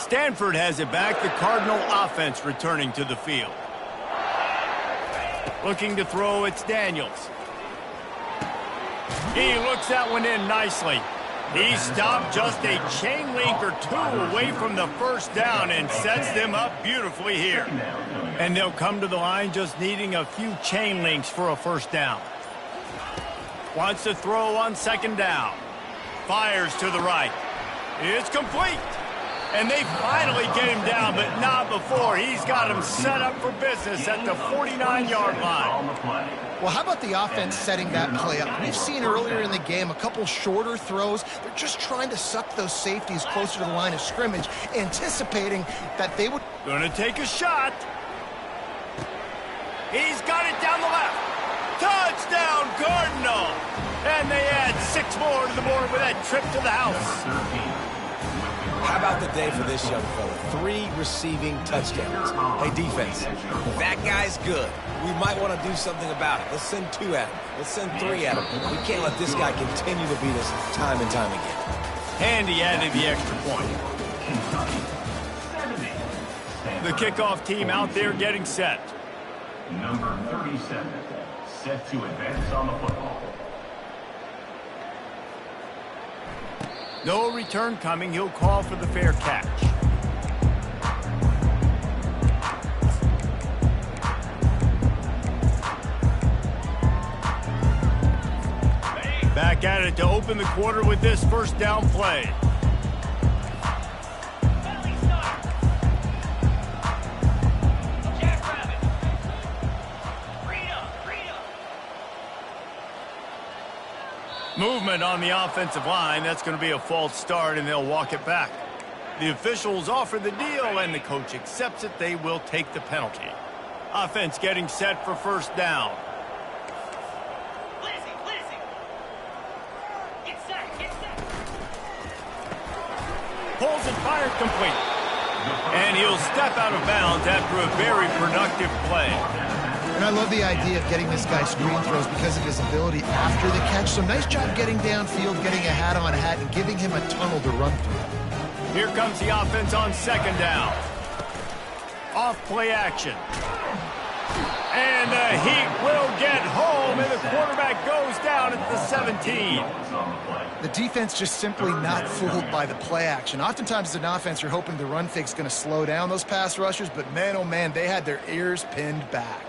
Stanford has it back. The Cardinal offense returning to the field. Looking to throw, it's Daniels. He looks that one in nicely. He stopped just a chain link or two away from the first down and sets them up beautifully here. And they'll come to the line just needing a few chain links for a first down. Wants to throw on second down. Fires to the right. It's complete. And they finally get him down, but not before. He's got him set up for business at the 49-yard line. Well, how about the offense setting that play up? We've seen earlier in the game a couple shorter throws. They're just trying to suck those safeties closer to the line of scrimmage, anticipating that they would... Gonna take a shot. He's got it down the left. Touchdown, Cardinal! And they add 6 more to the board with that trip to the house. How about the day for this young fella? 3 receiving touchdowns. Hey, defense, that guy's good. We might want to do something about it. Let's send 2 at him. Let's send 3 at him. We can't let this guy continue to beat us time and time again. And he added the extra point. The kickoff team out there getting set. Number 37, set to advance on the football. No return coming. He'll call for the fair catch. Back at it to open the quarter with this first down play. Movement on the offensive line. That's going to be a false start, and they'll walk it back. The officials offer the deal, and the coach accepts it. They will take the penalty. Offense getting set for first down. Pulls and fired complete. And he'll step out of bounds after a very productive play. And I love the idea of getting this guy screen throws because of his ability after the catch. So nice job getting downfield, getting a hat-on-hat, and giving him a tunnel to run through. Here comes the offense on second down. Off play action. And the Heat will get home, and the quarterback goes down at the 17. The defense just simply not fooled by the play action. Oftentimes as an offense, you're hoping the run fake's going to slow down those pass rushers, but man, oh man, they had their ears pinned back.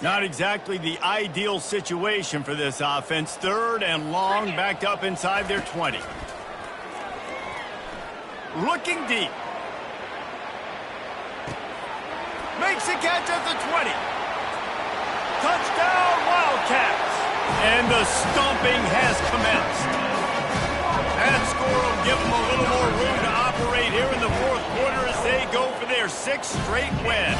Not exactly the ideal situation for this offense. 3rd and long, backed up inside their 20. Looking deep. Makes a catch at the 20. Touchdown, Wildcats. And the stomping has commenced. That score will give them a little more room to operate here in the 4th quarter as they go for their 6th straight win.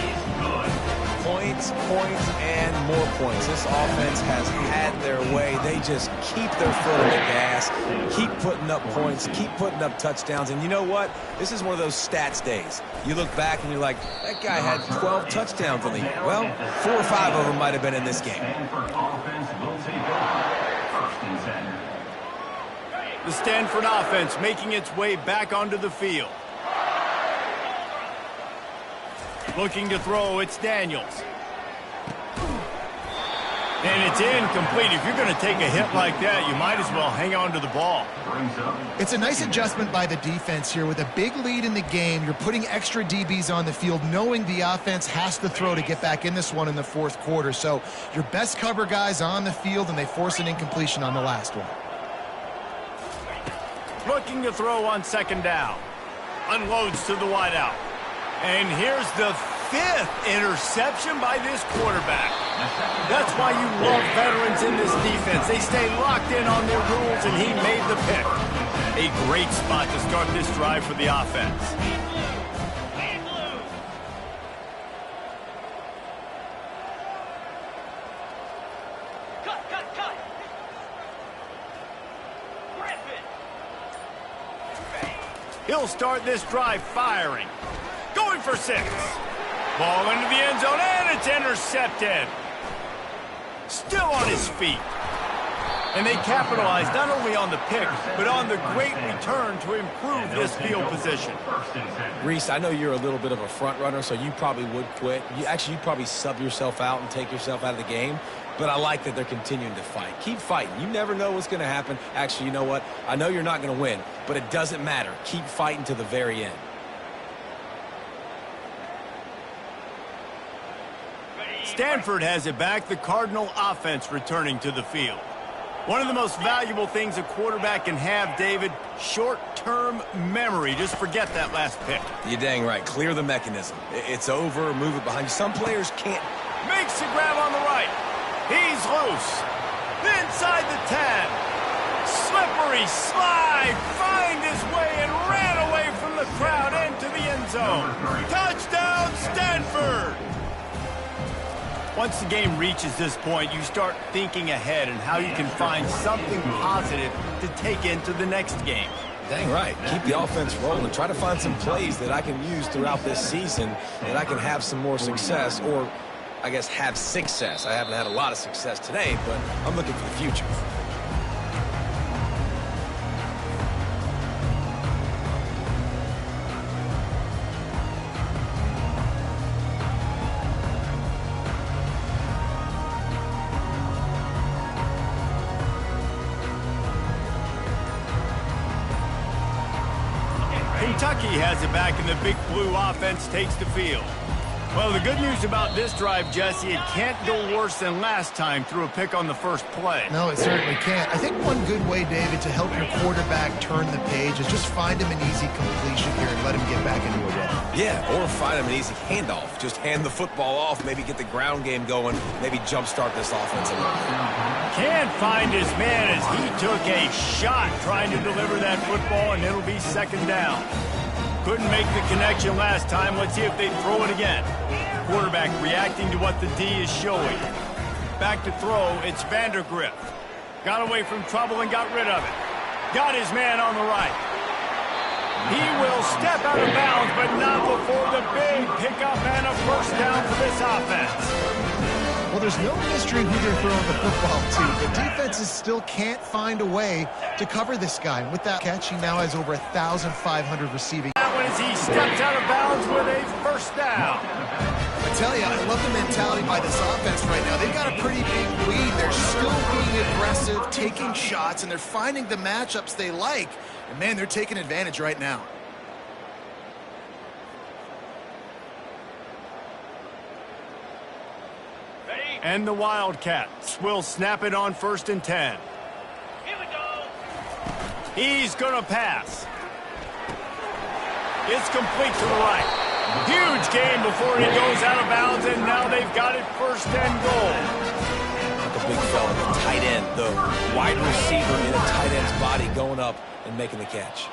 Points, points, and more points. This offense has had their way. They just keep their foot on the gas, keep putting up points, keep putting up touchdowns. And you know what? This is one of those stats days. You look back and you're like, that guy had 12 touchdowns in the year. Well, 4 or 5 of them might have been in this game. The Stanford offense making its way back onto the field. Looking to throw, it's Daniels. And it's incomplete. If you're going to take a hit like that, you might as well hang on to the ball. It's a nice adjustment by the defense here. With a big lead in the game, you're putting extra DBs on the field, knowing the offense has to throw to get back in this one in the 4th quarter. So your best cover guys on the field, and they force an incompletion on the last one. Looking to throw on second down. Unloads to the wideout. And here's the 5th interception by this quarterback. That's why you love veterans in this defense. They stay locked in on their rules, and he made the pick. A great spot to start this drive for the offense. Cut. He'll start this drive firing. Going for 6. Ball into the end zone, and it's intercepted. Still on his feet. And they capitalized not only on the pick, but on the great return to improve this field position. Reese, I know you're a little bit of a front runner, so you probably would quit. You'd probably sub yourself out and take yourself out of the game. But I like that they're continuing to fight. Keep fighting. You never know what's going to happen. Actually, you know what? I know you're not going to win, but it doesn't matter. Keep fighting to the very end. Stanford has it back. The Cardinal offense returning to the field. One of the most valuable things a quarterback can have, David, short-term memory. Just forget that last pick. You're dang right. Clear the mechanism. It's over. Move it behind you. Some players can't. Makes the grab on the right. He's loose. Inside the 10. Slippery slide. Find his way and ran away from the crowd into the end zone. Touchdown, Stanford! Once the game reaches this point, you start thinking ahead and how you can find something positive to take into the next game. Dang right. Keep the offense rolling. Try to find some plays that I can use throughout this season that I can have some more success, or I guess have success. I haven't had a lot of success today, but I'm looking for the future. Kentucky has it back, and the Big Blue offense takes the field. Well, the good news about this drive, Jesse, it can't go worse than last time through a pick on the first play. No, it certainly can't. I think one good way, David, to help your quarterback turn the page is just find him an easy completion here and let him get back into a rhythm. Yeah, or find him an easy handoff. Just hand the football off, maybe get the ground game going, maybe jumpstart this offense a little bit. Can't find his man as he took a shot trying to deliver that football, and it'll be second down. Couldn't make the connection last time. Let's see if they throw it again. Quarterback reacting to what the D is showing. Back to throw, it's Vandergrift. Got away from trouble and got rid of it. Got his man on the right. He will step out of bounds, but not before the big pickup and a first down for this offense. Well, there's no mystery who they're throwing the football to. The defenses still can't find a way to cover this guy. And with that catch, he now has over 1,500 receiving. That one as he steps out of bounds with a first down. I tell you, I love the mentality by this offense right now. They've got a pretty big lead. They're still being aggressive, taking shots, and they're finding the matchups they like. And, man, they're taking advantage right now. And the Wildcats will snap it on 1st and 10. Here we go. He's going to pass. It's complete to the right. Huge gain before he goes out of bounds, and now they've got it 1st and goal. The big fella, the tight end, the wide receiver in a tight end's body going up and making the catch.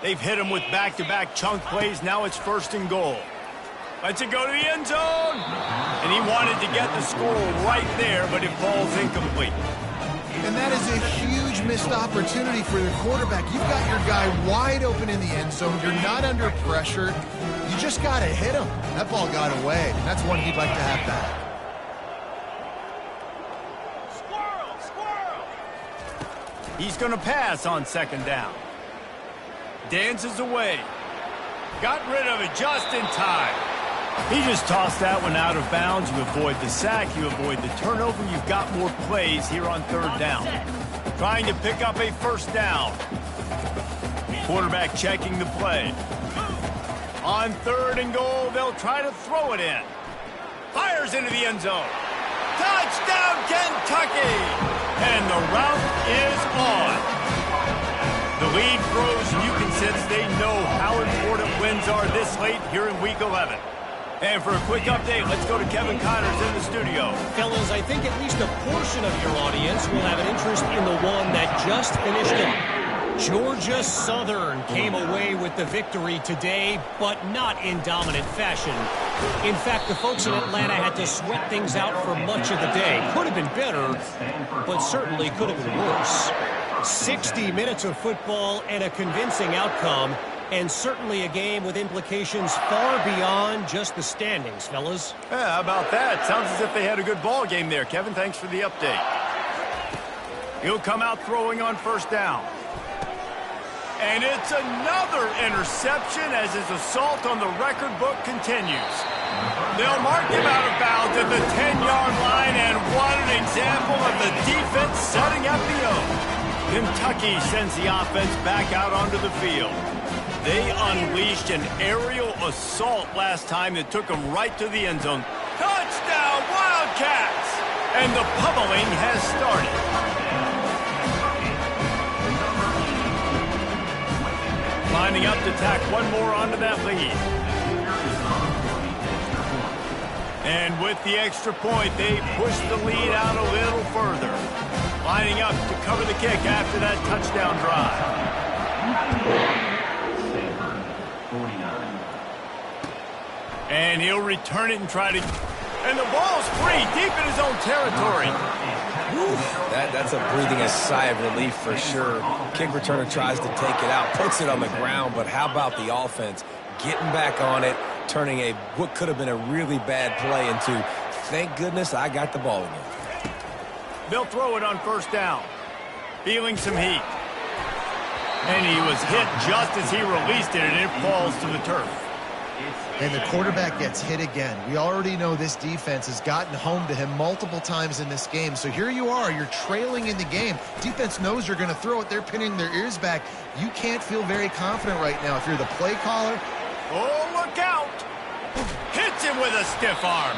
They've hit him with back-to-back chunk plays. Now it's 1st and goal. Lets it go to the end zone. And he wanted to get the score right there, but it falls incomplete. And that is a huge missed opportunity for the quarterback. You've got your guy wide open in the end zone. You're not under pressure. You just got to hit him. That ball got away. That's one he'd like to have back. Squirrel, squirrel. He's going to pass on 2nd down. Dances away. Got rid of it just in time. He just tossed that one out of bounds. You avoid the sack, you avoid the turnover. You've got more plays here on 3rd down. Trying to pick up a 1st down. Quarterback checking the play. On 3rd and goal, they'll try to throw it in. Fires into the end zone. Touchdown, Kentucky! And the route is on. The lead grows, and you can sense they know how important wins are this late here in Week 11. And for a quick update, let's go to Kevin Connors in the studio. Fellas, I think at least a portion of your audience will have an interest in the one that just finished up. Georgia Southern came away with the victory today, but not in dominant fashion. In fact, the folks in Atlanta had to sweat things out for much of the day. Could have been better, but certainly could have been worse. 60 minutes of football and a convincing outcome, and certainly a game with implications far beyond just the standings, fellas. Yeah, how about that? Sounds as if they had a good ball game there. Kevin, thanks for the update. He'll come out throwing on first down. And it's another interception as his assault on the record book continues. They'll mark him out of bounds at the 10-yard line, and what an example of the defense setting up the O. Kentucky sends the offense back out onto the field. They unleashed an aerial assault last time that took them right to the end zone. Touchdown, Wildcats! And the pummeling has started. Lining up to tack one more onto that lead. And with the extra point, they push the lead out a little further. Lining up to cover the kick after that touchdown drive. Stanford, 49. And he'll return it and try to... And the ball's free, deep in his own territory. That's a breathing a sigh of relief for sure. Kick returner tries to take it out, puts it on the ground, but how about the offense getting back on it, turning what could have been a really bad play into, thank goodness I got the ball again. They'll throw it on first down. Feeling some heat. And he was hit just as he released it, and it falls to the turf. And the quarterback gets hit again. We already know this defense has gotten home to him multiple times in this game. So here you are, you're trailing in the game. Defense knows you're going to throw it. They're pinning their ears back. You can't feel very confident right now if you're the play caller. Oh, look out! Hits him with a stiff arm.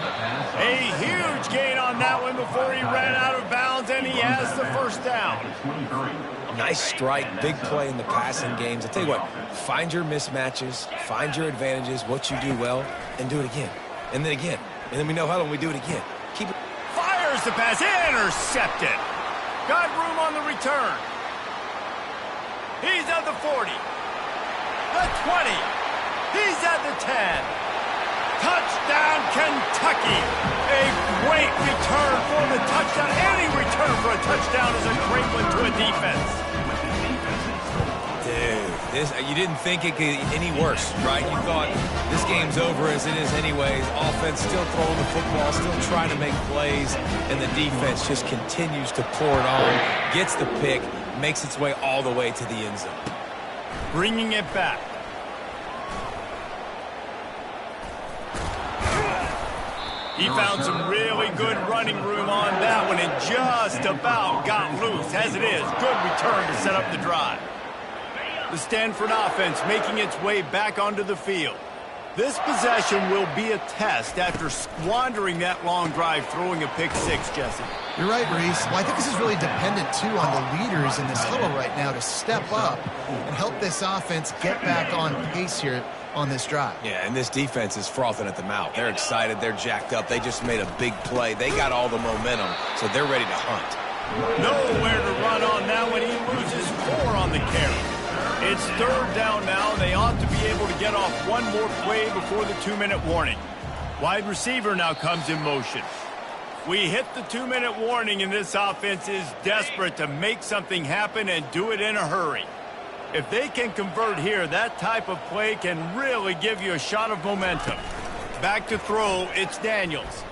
A huge gain on that one before he ran out of bounds, and he has the first down. Nice strike, big play in the passing games. I tell you what, find your mismatches, find your advantages, what you do well, and do it again. And then again. And then we know how when we do it again. Keep it. Fires the pass, intercepted. Got room on the return. He's at the 40. The 20. He's at the 10. Touchdown, Kentucky. A great return for the touchdown. Any return for a touchdown is a great one to a defense. Dude, you didn't think it could get any worse, right? You thought this game's over as it is anyways. Offense still throwing the football, still trying to make plays, and the defense just continues to pour it on, gets the pick, makes its way all the way to the end zone. Bringing it back. He found some really good running room on that one and just about got loose. As it is, good return to set up the drive. The Stanford offense making its way back onto the field. This possession will be a test after squandering that long drive throwing a pick six, Jesse. You're right, Reese. Well, I think this is really dependent, too, on the leaders in this huddle right now to step up and help this offense get back on pace here on this drive. Yeah, and this defense is frothing at the mouth. They're excited. They're jacked up. They just made a big play. They got all the momentum, so they're ready to hunt. Nowhere to run on that when he loses 4 on the carry. It's third down now. They ought to be able to get off one more play before the 2-minute warning. Wide receiver now comes in motion. We hit the 2-minute warning, and this offense is desperate to make something happen and do it in a hurry. If they can convert here, that type of play can really give you a shot of momentum. Back to throw, it's Daniels.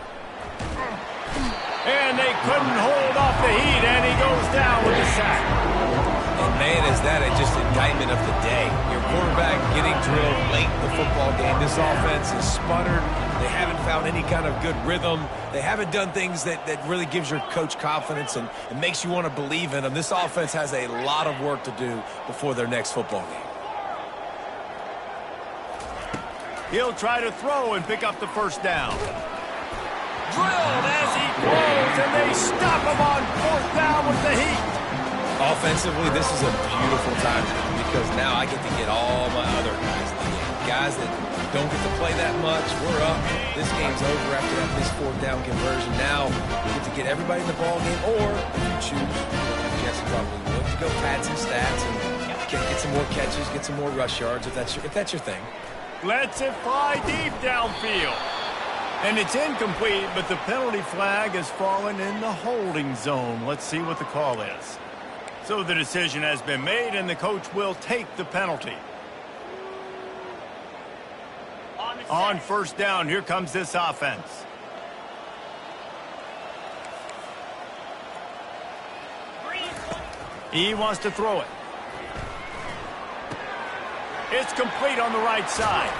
And they couldn't hold off the heat, and he goes down with a sack. And man, is that just indictment of the day. Your quarterback getting drilled late in the football game. This offense is sputtered. They haven't found any kind of good rhythm. They haven't done things that really gives your coach confidence and makes you want to believe in them. This offense has a lot of work to do before their next football game. He'll try to throw and pick up the first down. Drilled as he throws, and they stop him on fourth down with the heat. Offensively, this is a beautiful time because now I get to get all my other guys in the game. Guys that don't get to play that much. We're up. This game's over after that missed fourth down conversion. Now we get to get everybody in the ball game, or if you choose, like Jesse probably would, to go pad some stats and get some more catches, get some more rush yards if that's your thing. Lets it fly deep downfield. And it's incomplete, but the penalty flag has fallen in the holding zone. Let's see what the call is. So the decision has been made, and the coach will take the penalty. On first down, here comes this offense. He wants to throw it. It's complete on the right side.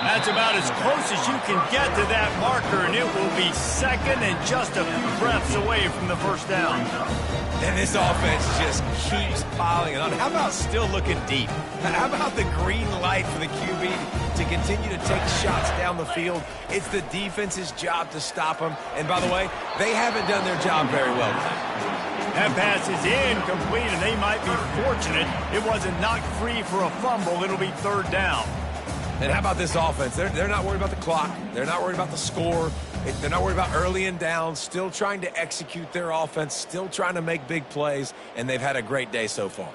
That's about as close as you can get to that marker, and it will be second and just a few breaths away from the first down. And this offense just keeps piling it on. How about still looking deep? How about the green light for the QB to continue to take shots down the field? It's the defense's job to stop them. And by the way, they haven't done their job very well today. That pass is incomplete, and they might be fortunate it wasn't knocked free for a fumble. It'll be third down. And how about this offense? They're not worried about the clock. They're not worried about the score. They're not worried about early and down. Still trying to execute their offense. Still trying to make big plays. And they've had a great day so far.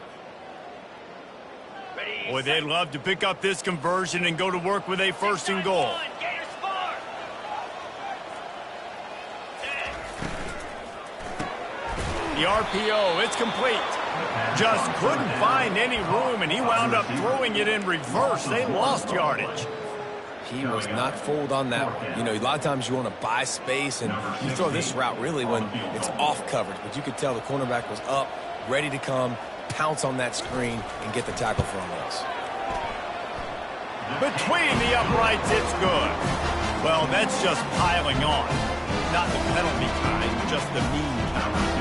Boy, they'd love to pick up this conversion and go to work with a first and goal. The RPO, it's complete. Just couldn't find any room, and he wound up throwing it in reverse. They lost yardage. He was not fooled on that one. You know, a lot of times you want to buy space, and you throw this route really when it's off coverage. But you could tell the cornerback was up, ready to come, pounce on that screen, and get the tackle for a loss. Between the uprights, it's good. Well, that's just piling on. Not the penalty kind, just the mean kind.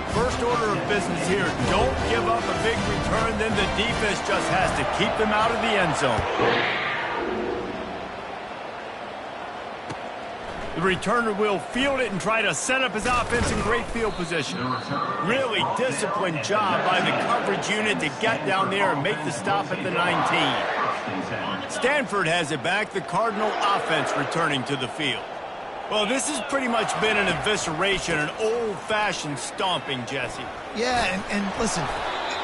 First order of business here, don't give up a big return, then the defense just has to keep them out of the end zone. The returner will field it and try to set up his offense in great field position. Really disciplined job by the coverage unit to get down there and make the stop at the 19. Stanford has it back, the Cardinal offense returning to the field. Well, this has pretty much been an evisceration, an old-fashioned stomping, Jesse. Yeah, and listen,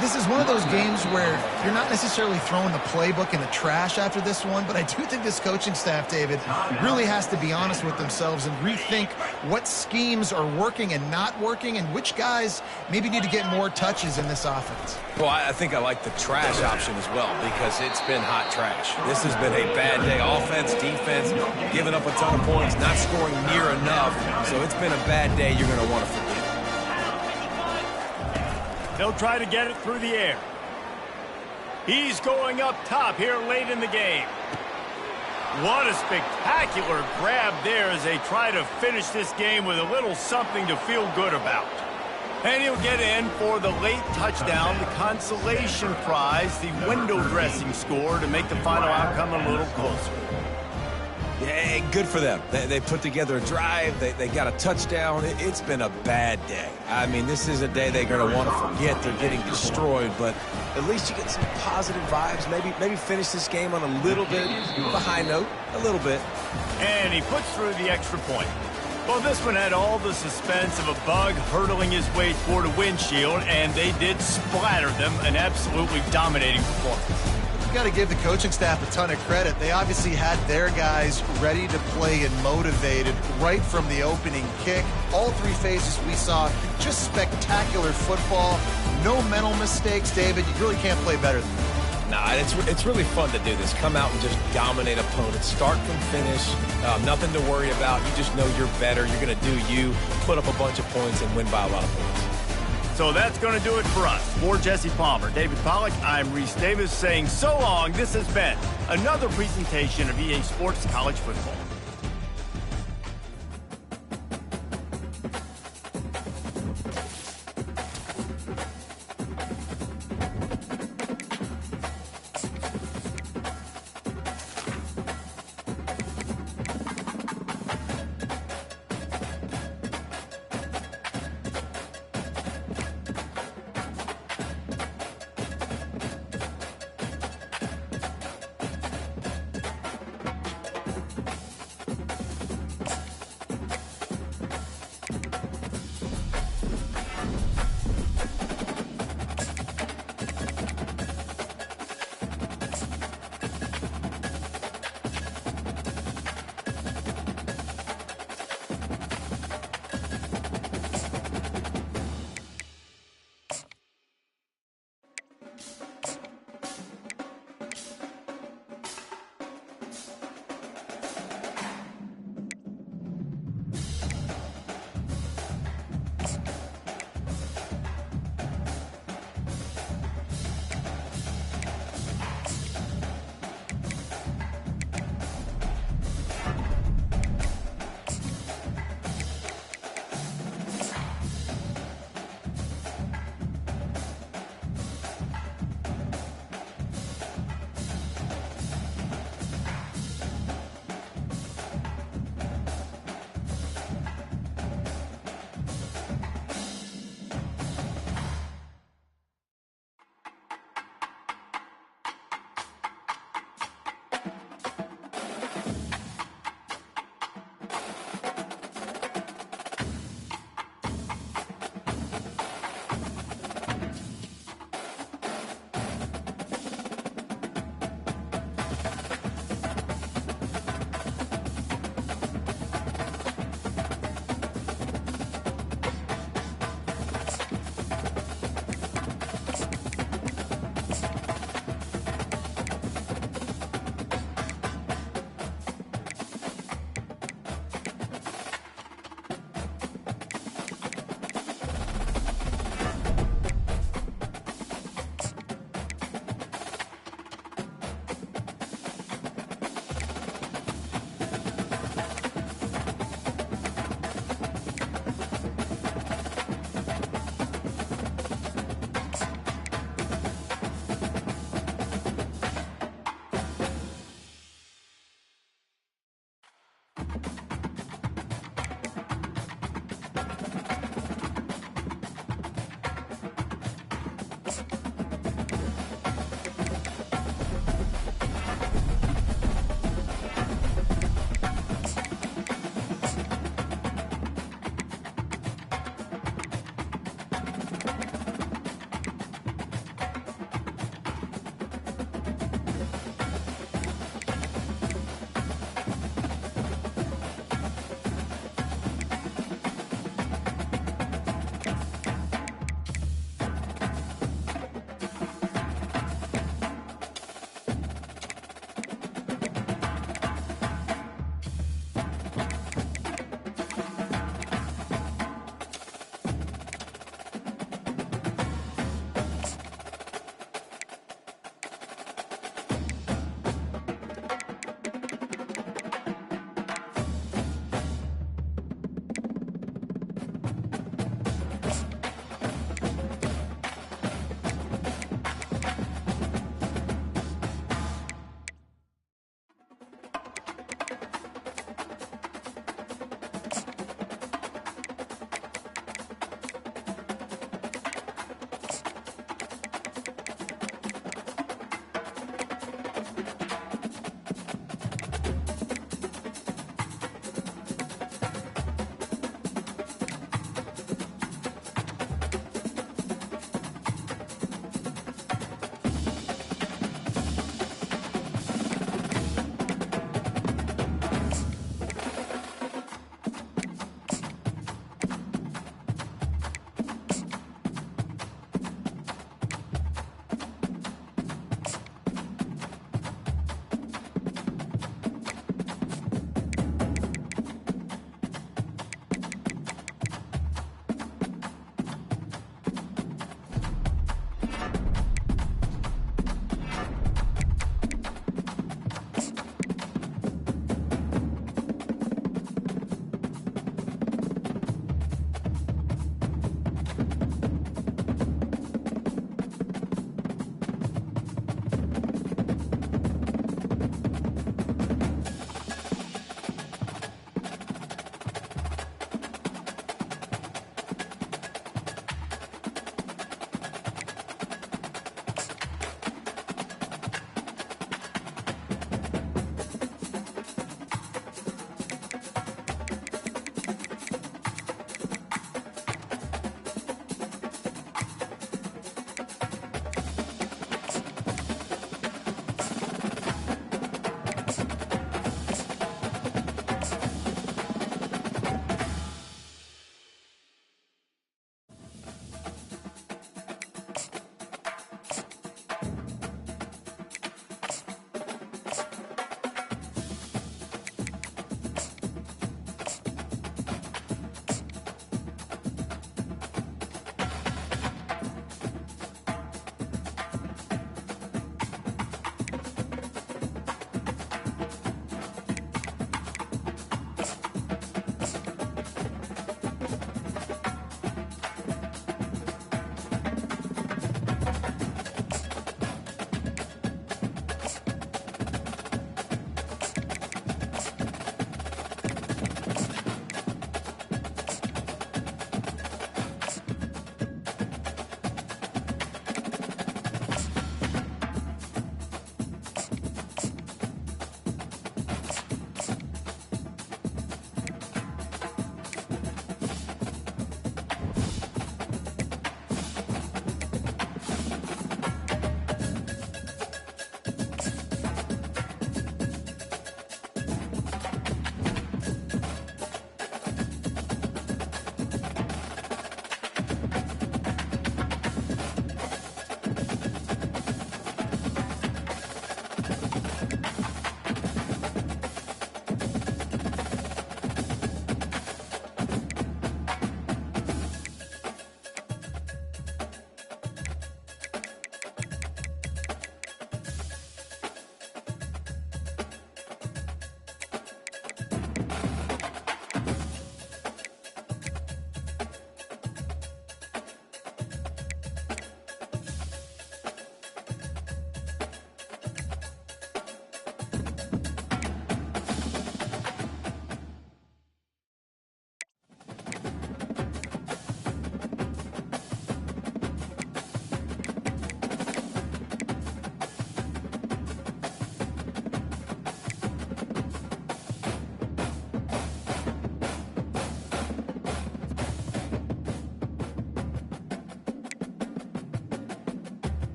this is one of those games where you're not necessarily throwing the playbook in the trash after this one, but I do think this coaching staff, David, really has to be honest with themselves and rethink what schemes are working and not working and which guys maybe need to get more touches in this offense. Well, I think I like the trash option as well because it's been hot trash. This has been a bad day. Offense, defense, giving up a ton of points, not scoring near enough. So it's been a bad day you're going to want to forget. They'll try to get it through the air. He's going up top here late in the game. What a spectacular grab there as they try to finish this game with a little something to feel good about. And he'll get in for the late touchdown, the consolation prize, the window dressing score to make the final outcome a little closer. Yeah, good for them. They put together a drive. They got a touchdown. It's been a bad day. I mean, this is a day they're going to want to forget. They're getting destroyed, but at least you get some positive vibes. Maybe finish this game on a little bit of a high note, a little bit. And he puts through the extra point. Well, this one had all the suspense of a bug hurtling his way toward a windshield, and they did splatter them, an absolutely dominating performance. You got to give the coaching staff a ton of credit. They obviously had their guys ready to play and motivated right from the opening kick. All three phases we saw, just spectacular football. No mental mistakes, David. You really can't play better than that. Nah, it's really fun to do this. Come out and just dominate opponents. Start from finish. Nothing to worry about. You just know you're better. You're going to do you, put up a bunch of points, and win by a lot of points. So that's going to do it for us. For Jesse Palmer, David Pollack, I'm Reese Davis saying so long. This has been another presentation of EA Sports College Football.